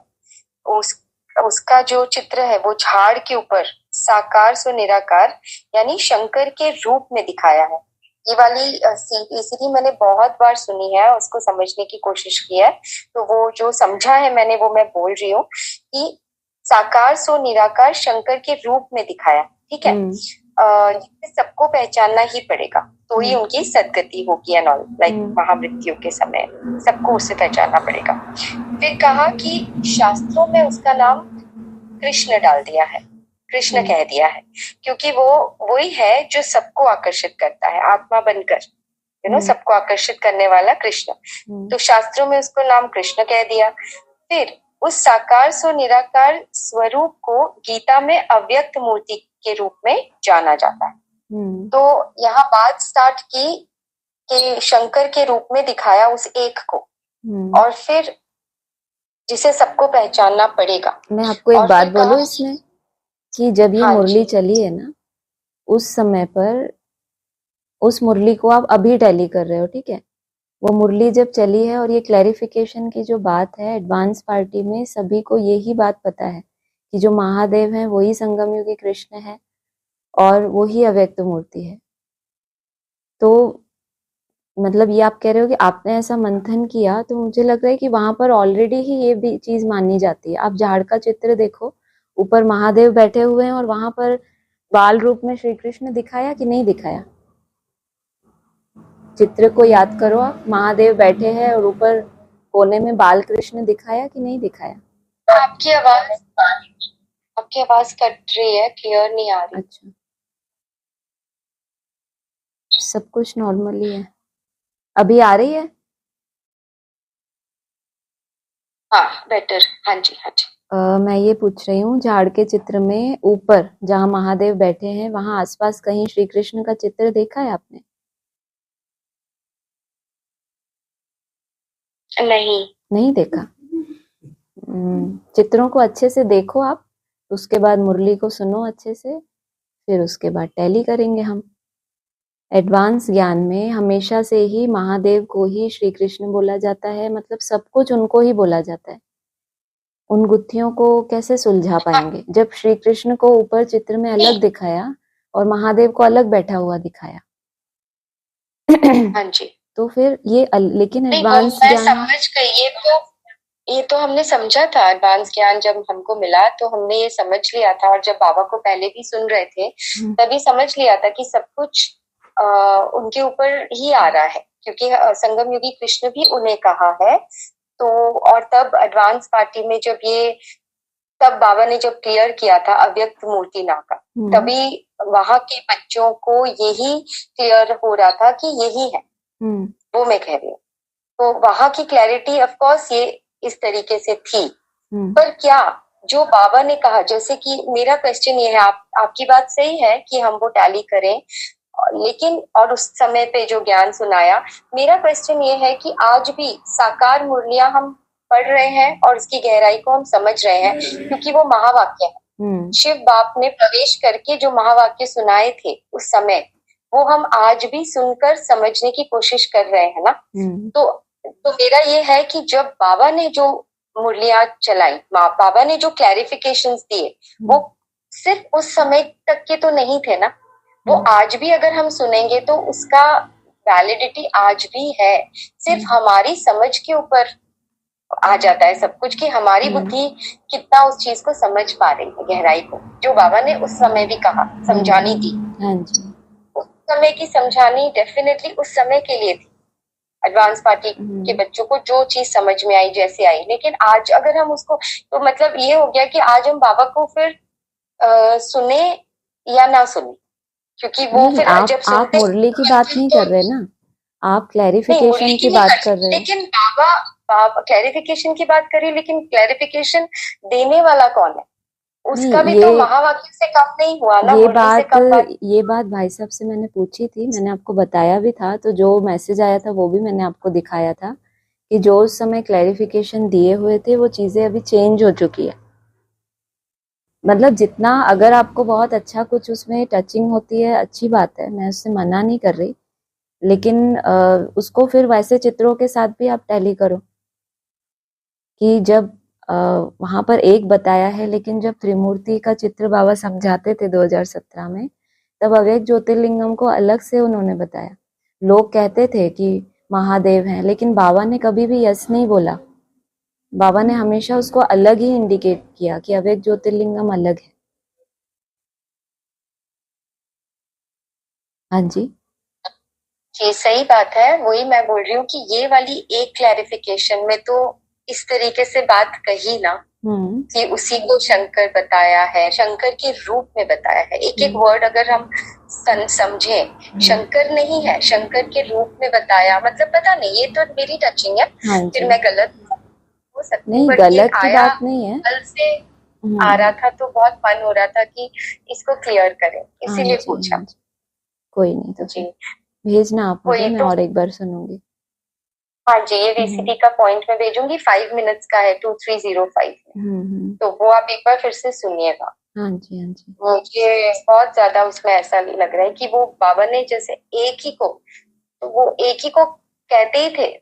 उसका जो चित्र है वो झाड़ के ऊपर साकार सो निराकार यानी शंकर के रूप में दिखाया है। ये वाली सीडी मैंने बहुत बार सुनी है, उसको समझने की कोशिश की है, तो वो जो समझा है मैंने वो मैं बोल रही हूँ कि साकार सो निराकार शंकर के रूप में दिखाया, ठीक है। जिससे सबको पहचानना ही पड़ेगा, तो ही उनकी सदगति होगी एंड ऑल, लाइक महामृत्यु के समय सबको उससे पहचानना पड़ेगा। फिर कहा कि शास्त्रों में उसका नाम कृष्ण डाल दिया है, कृष्ण कह दिया है, क्योंकि वो वही है जो सबको आकर्षित करता है, आत्मा बनकर सबको आकर्षित करने वाला कृष्ण। तो शास्त्रों में उसको नाम कृष्ण कह दिया। फिर उस साकार सो निराकार स्वरूप को गीता में अव्यक्त मूर्ति के रूप में जाना जाता है। तो यहाँ बात स्टार्ट की कि शंकर के रूप में दिखाया उस एक को, और फिर जिसे सबको पहचानना पड़ेगा। मैं आपको एक बात बोलूं इसमें, कि जब ये मुरली चली है ना, उस समय पर उस मुरली को आप अभी टैली कर रहे हो, ठीक है? वो मुरली जब चली है और ये क्लैरिफिकेशन की जो बात है, एडवांस पार्टी में सभी को यही बात पता है कि जो महादेव है वही संगम युगी कृष्ण है और वही अव्यक्त मूर्ति है। तो मतलब ये आप कह रहे हो कि आपने ऐसा मंथन किया, तो मुझे लग रहा है कि वहां पर ऑलरेडी ही ये भी चीज मानी जाती है। आप झाड़ का चित्र देखो, ऊपर महादेव बैठे हुए हैं और वहां पर बाल रूप में श्री कृष्ण दिखाया कि नहीं दिखाया? चित्र को याद करो आप, महादेव बैठे हैं और ऊपर कोने में बाल कृष्ण दिखाया कि नहीं दिखाया? आपकी आवाज कट रही है, क्लियर नहीं आ रही। अच्छा, सब कुछ नॉर्मली है। अभी आ रही है? हाँ बेटर, हाँ जी हाँ जी। मैं ये पूछ रही हूँ, झाड़ के चित्र में ऊपर जहाँ महादेव बैठे हैं वहां आसपास कहीं श्री कृष्ण का चित्र देखा है आपने? नहीं देखा। चित्रों को अच्छे से देखो आप, उसके बाद मुरली को सुनो अच्छे से, फिर उसके बाद टैली करेंगे हम। एडवांस ज्ञान में हमेशा से ही महादेव को ही श्री कृष्ण बोला जाता है, मतलब सब कुछ उनको ही बोला जाता है। उन गुत्थियों को कैसे सुलझा पाएंगे जब श्री कृष्ण को ऊपर चित्र में अलग दिखाया और महादेव को अलग बैठा हुआ दिखाया? हाँ जी। तो फिर ये लेकिन एडवांस मैं ज्ञान समझ गई, ये तो हमने समझा था। एडवांस ज्ञान जब हमको मिला तो हमने ये समझ लिया था, और जब बाबा को पहले भी सुन रहे थे तभी समझ लिया था कि सब कुछ उनके ऊपर ही आ रहा है, क्योंकि संगम युगी कृष्ण भी उन्हें कहा है। तो और तब एडवांस पार्टी में तब बाबा ने जब क्लियर किया था अव्यक्त मूर्ति ना का, तभी वहां के बच्चों को यही क्लियर हो रहा था कि यही है, वो मैं कह रही हूँ। तो वहां की क्लैरिटी ऑफ कोर्स ये इस तरीके से थी। पर क्या जो बाबा ने कहा, जैसे कि मेरा क्वेश्चन ये है, आपकी बात सही है कि हम वो टैली करें, लेकिन और उस समय पे जो ज्ञान सुनाया, मेरा क्वेश्चन ये है कि आज भी साकार मुरलियां हम पढ़ रहे हैं और उसकी गहराई को हम समझ रहे हैं, क्योंकि वो महावाक्य है। शिव बाप ने प्रवेश करके जो महावाक्य सुनाए थे उस समय, वो हम आज भी सुनकर समझने की कोशिश कर रहे हैं ना। तो मेरा ये है कि जब बाबा ने जो मुरलियां चलाई, बाबा ने जो क्लैरिफिकेशंस दिए, वो सिर्फ उस समय तक के तो नहीं थे ना, वो आज भी अगर हम सुनेंगे तो उसका वैलिडिटी आज भी है। सिर्फ हमारी समझ के ऊपर आ जाता है सब कुछ, कि हमारी बुद्धि कितना उस चीज को समझ पा रही है, गहराई को, जो बाबा ने उस समय भी कहा समझानी थी। उस समय की समझानी डेफिनेटली उस समय के लिए थी, एडवांस पार्टी के बच्चों को जो चीज समझ में आई जैसे आई। लेकिन आज अगर हम उसको, तो मतलब ये हो गया कि आज हम बाबा को फिर सुने या ना सुने, क्योंकि वो फिर जब आप मुरली की बात नहीं कर रहे ना, आप क्लैरिफिकेशन की बात कर रहे हैं। लेकिन बाबा क्लैरिफिकेशन की बात करी, लेकिन क्लैरिफिकेशन देने वाला कौन है? उसका भी तो महावाक्य से कम नहीं हुआ ना। ये बात भाई साहब से मैंने पूछी थी, मैंने आपको बताया भी था, तो जो मैसेज आया था वो भी मैंने आपको दिखाया था कि जो उस समय क्लैरिफिकेशन दिए हुए थे वो चीजें अभी चेंज हो चुकी है। मतलब जितना, अगर आपको बहुत अच्छा कुछ उसमें टचिंग होती है, अच्छी बात है, मैं उससे मना नहीं कर रही, लेकिन उसको फिर वैसे चित्रों के साथ भी आप टैली करो कि जब वहां पर एक बताया है, लेकिन जब त्रिमूर्ति का चित्र बाबा समझाते थे 2017 में, तब अव्यक्त ज्योतिर्लिंगम को अलग से उन्होंने बताया। लोग कहते थे कि महादेव हैं, लेकिन बाबा ने कभी भी यस नहीं बोला। बाबा ने हमेशा उसको अलग ही इंडिकेट किया कि अव्यक्त ज्योतिर्लिंगम अलग है। हाँ जी। जी सही बात है, वही मैं बोल रही हूँ कि ये वाली एक क्लैरिफिकेशन में तो इस तरीके से बात कही ना कि उसी को शंकर बताया है, शंकर के रूप में बताया है। एक एक वर्ड अगर हम समझे, शंकर नहीं है, शंकर के रूप में बताया, मतलब पता नहीं, ये तो मेरी टचिंग है। हाँ फिर जी। मैं गलत हो सकती हूँ, नहीं, बट ये गलत की आया बात नहीं है। कल से आ रहा था तो बहुत मन हो रहा था कि इसको क्लियर करें, हाँ इसीलिए जी, पूछा। हाँ जी। कोई नहीं, तो जी फिर भेजना आप मुझे, वही मैं तो। और एक बार सुनूंगी। हाँ जी, ये वीसीडी का पॉइंट मैं भेजूंगी, 5 मिनट्स का है, 2305 में, तो वो आप एक बार फिर से सुनिएगा। हाँ जी, हाँ जी। मुझे बहुत ज्यादा उसमें ऐसा लग रहा है कि वो बाबा ने जैसे एक ही को, तो वो एक ही को कहते ही थे,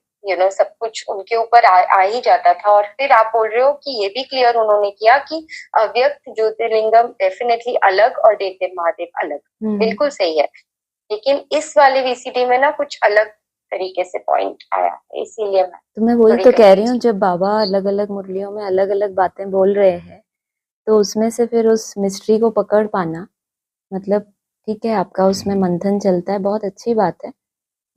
सब कुछ उनके ऊपर आ ही जाता था। और फिर आप बोल रहे हो कि ये भी क्लियर उन्होंने किया कि अव्यक्त ज्योतिर्लिंगम डेफिनेटली अलग और देवदेव महादेव अलग, बिल्कुल सही है। लेकिन इस वाले वीसीडी में ना कुछ अलग तरीके से पॉइंट आया है, इसीलिए मैं वही थोड़ी तो कह रही confused हूँ, जब बाबा अलग अलग मुरलियों में अलग अलग बातें बोल रहे हैं तो उसमें से फिर उस मिस्ट्री को पकड़ पाना, मतलब ठीक है, आपका उसमें मंथन चलता है, बहुत अच्छी बात है,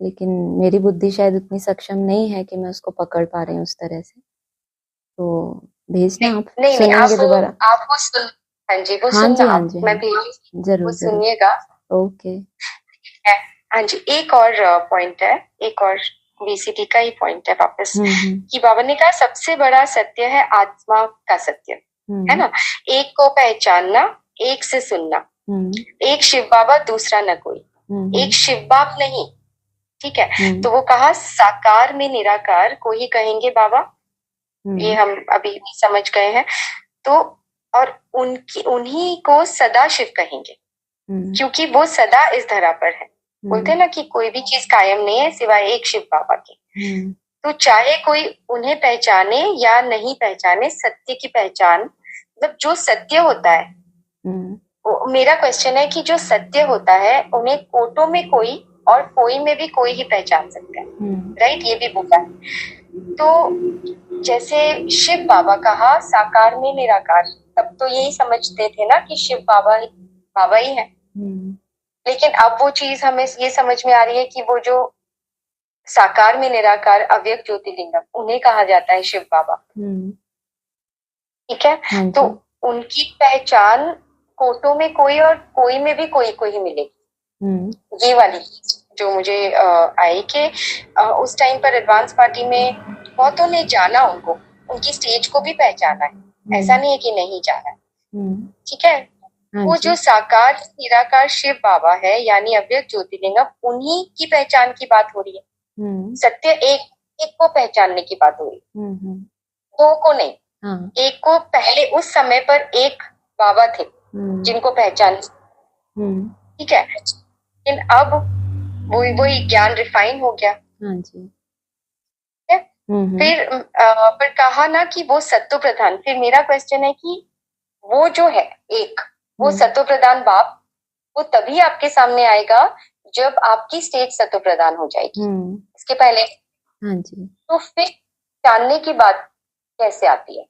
लेकिन मेरी बुद्धि शायद उतनी सक्षम नहीं है कि मैं उसको पकड़ पा रही हूँ उस तरह से। तो भेजना, आप नहीं, सुनेंगे दोबारा। आप वो सुन, हाँ जी वो हाँ सुनना जी, हाँ आप, जी, मैं हाँ, भेजूंगी, वो जरूर जरूर। सुनिएगा। ओके। हाँ जी, एक और पॉइंट है, एक और वीसीटी का ही पॉइंट है वापस, कि बाबा ने कहा सबसे बड़ा सत्य है आत्मा का सत्य, है ना, एक को पहचानना, एक से सुनना, एक शिव बाबा दूसरा न कोई, एक शिव बाप नहीं, ठीक है। तो वो कहा साकार में निराकार को ही कहेंगे बाबा, ये हम अभी समझ गए हैं। तो और उन्हीं को सदा शिव कहेंगे, क्योंकि वो सदा इस धरा पर है। बोलते हैं ना कि कोई भी चीज कायम नहीं है सिवाय एक शिव बाबा के। तो चाहे कोई उन्हें पहचाने या नहीं पहचाने, सत्य की पहचान, मतलब जो सत्य होता है, मेरा क्वेश्चन है कि जो सत्य होता है उन्हें कोटों में कोई और कोई में भी कोई ही पहचान सकता है, राइट, ये भी बोला है। तो जैसे शिव बाबा कहा साकार में निराकार, तब तो यही समझते थे ना कि शिव बाबा ही है। लेकिन अब वो चीज हमें ये समझ में आ रही है कि वो जो साकार में निराकार अव्यक्त ज्योतिर्लिंगम, उन्हें कहा जाता है शिव बाबा, ठीक है। तो उनकी पहचान कोटों में कोई और कोई में भी कोई को ही मिलेगी। ये वाली जो मुझे आई कि उस टाइम पर एडवांस पार्टी में बहुतों ने जाना उनको, उनकी स्टेज को भी पहचाना है, ऐसा नहीं है कि नहीं जाना है, ठीक है। वो जो साकार निराकार शिव बाबा है यानी अव्यक्त ज्योतिर्लिंगम, उन्हीं की पहचान की बात हो रही है। सत्य एक को पहचानने की बात हो रही है, दो को नहीं। एक को पहले उस समय पर एक बाबा थे जिनको पहचान, ठीक है, लेकिन अब वही ज्ञान रिफाइन हो गया। फिर पर कहा ना कि वो सत्व प्रधान, फिर मेरा क्वेश्चन है कि वो जो है एक, वो सत्व प्रधान बाप, वो तभी आपके सामने आएगा जब आपकी स्टेज सत्व प्रधान हो जाएगी, इसके पहले। तो फिर जानने की बात कैसे आती है,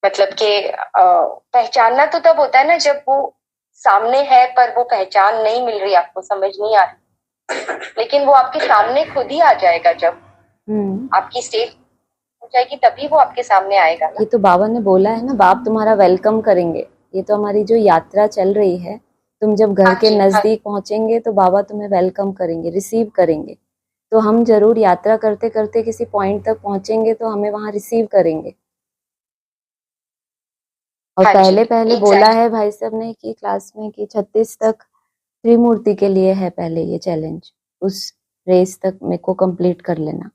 मतलब कि पहचानना तो तब होता है ना जब वो सामने है पर वो पहचान नहीं मिल रही, आपको समझ नहीं आ रही, लेकिन वो आपके सामने खुद ही आ जाएगा जब आपकी स्टेज हो जाएगी, तभी वो आपके सामने आएगा ना। ये तो बाबा ने बोला है ना, बाप तुम्हारा वेलकम करेंगे। ये तो हमारी जो यात्रा चल रही है, तुम जब घर के नजदीक पहुंचेंगे तो बाबा तुम्हें वेलकम करेंगे, रिसीव करेंगे। तो हम जरूर यात्रा करते करते किसी पॉइंट तक पहुंचेंगे तो हमें वहां रिसीव करेंगे। और पहले बोला है भाई साहब ने कि क्लास में कि 36 तक त्रिमूर्ति के लिए है पहले ये चैलेंज, उस रेस तक मेरे को कंप्लीट कर लेना,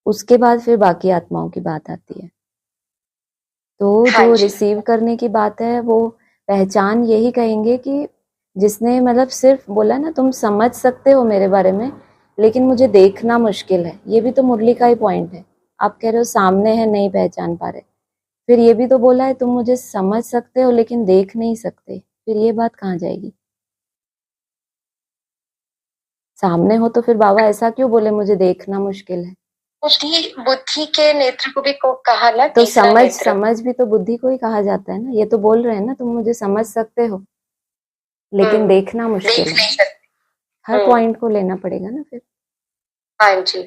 उसके बाद फिर बाकी आत्माओं की बात आती है। तो जो रिसीव करने की बात है वो पहचान यही कहेंगे कि जिसने मतलब सिर्फ बोला ना तुम समझ सकते हो मेरे बारे में लेकिन मुझे देखना मुश्किल है, ये भी तो मुरली का ही पॉइंट है। आप कह रहे हो सामने है नहीं पहचान पा रहे, फिर ये भी तो बोला है तुम मुझे समझ सकते हो लेकिन देख नहीं सकते, फिर ये बात कहाँ जाएगी? सामने हो तो फिर बाबा ऐसा क्यों बोले मुझे देखना मुश्किल है? बुद्धि के नेत्र को भी कहा ना, तो समझ भी तो बुद्धि को ही कहा जाता है ना। ये तो बोल रहे हैं ना तुम मुझे समझ सकते हो लेकिन देखना मुश्किल है। हर पॉइंट को लेना पड़ेगा ना फिर। हाँ जी,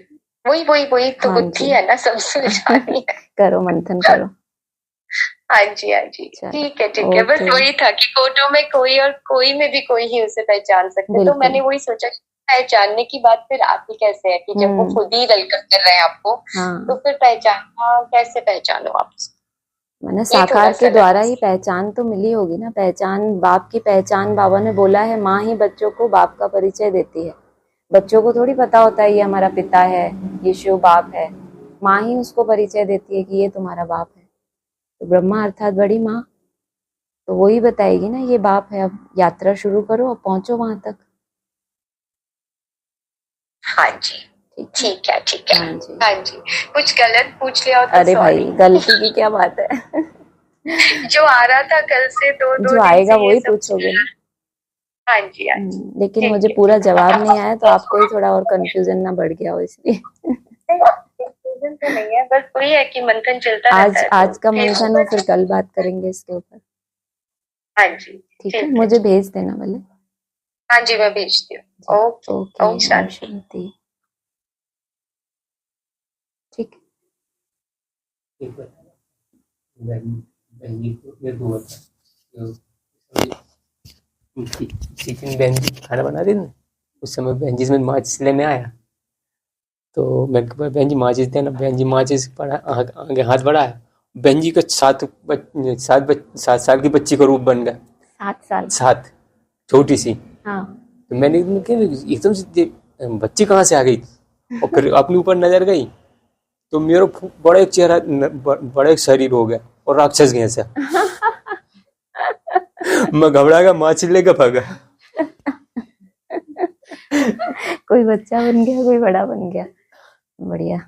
वही वही वही तो हाँ बुद्धि जी। है ना, सब सुलझानी है। करो मंथन करो। हाँ जी हाँ जी, चलो, ठीक है, बस ओके। वही था कि फोटो में कोई और कोई में भी कोई ही उसे पहचान सकते, तो बिल्कुल। मैंने वही सोचा कि पहचानने की बात फिर आती कैसे है कि जब वो खुद ही वेलकम कर रहे हैं आपको, तो हाँ, फिर पहचानना कैसे पहचानो आप उसको? मैंने ये थोड़ा साकार सा के द्वारा लगा। ही पहचान तो मिली होगी ना। पहचान, बाप की पहचान, बाबा ने बोला है माँ ही बच्चों को बाप का परिचय देती है। बच्चों को थोड़ी पता होता है ये हमारा पिता है, ये शिव बाप है। माँ ही उसको परिचय देती है कि ये तुम्हारा बाप है। तो ब्रह्मा अर्थात बड़ी माँ, तो वो ही बताएगी ना ये बाप है। अब यात्रा शुरू करो और पहुंचो वहां तक। हाँ जी, ठीक है ठीक है। हाँ जी। हाँ जी, कुछ गलत पूछ लिया हो तो अरे भाई, सॉरी। गलती की क्या बात है। जो आ रहा था कल से दो जो दिन आएगा से ये वही सब चल पूछोगे रहा ना। है। हाँ जी हाँ जी, लेकिन ठीक मुझे है पूरा ठीक जवाब है। नहीं आया तो आपको ही थोड़ा और कंफ्यूजन ना बढ़ गया हो इसलिए। कंफ्यूजन तो नहीं है, बस वही है कि मंथन चलता रहता है आज का तो मंथन हो, फिर कल बात करेंगे इसके ऊपर। हाँ जी ठीक है, ठीक है मुझे जी। भेज देना भले। हाँ जी, मैं भेजती हूँ। जी, ओके, ओके, ओम ओम शांति। शांति। ठीक है। एक बार बहन जी को ये हुआ था चिकन, बहन जी खाना बना रही थी। उस समय बहन जी से मैं माचिस लेने आया, तो मैंने कहा बहन जी माचिस देना। बहन जी माचिस पड़ा आगे हाथ बढ़ाया, बहन जी का 7 साल की बच्ची का रूप बन गया। 7 साल। 7, छोटी सी। हाँ। तो मैंने एकदम से बच्ची कहाँ से आ गई, और फिर अपने ऊपर नजर गई तो मेरा बड़ा एक चेहरा, बड़ा एक शरीर हो गया और राक्षस जैसा। मैं घबरा गया, माचिस लेकर भागा। कोई बच्चा बन गया, कोई बड़ा बन गया। बढ़िया।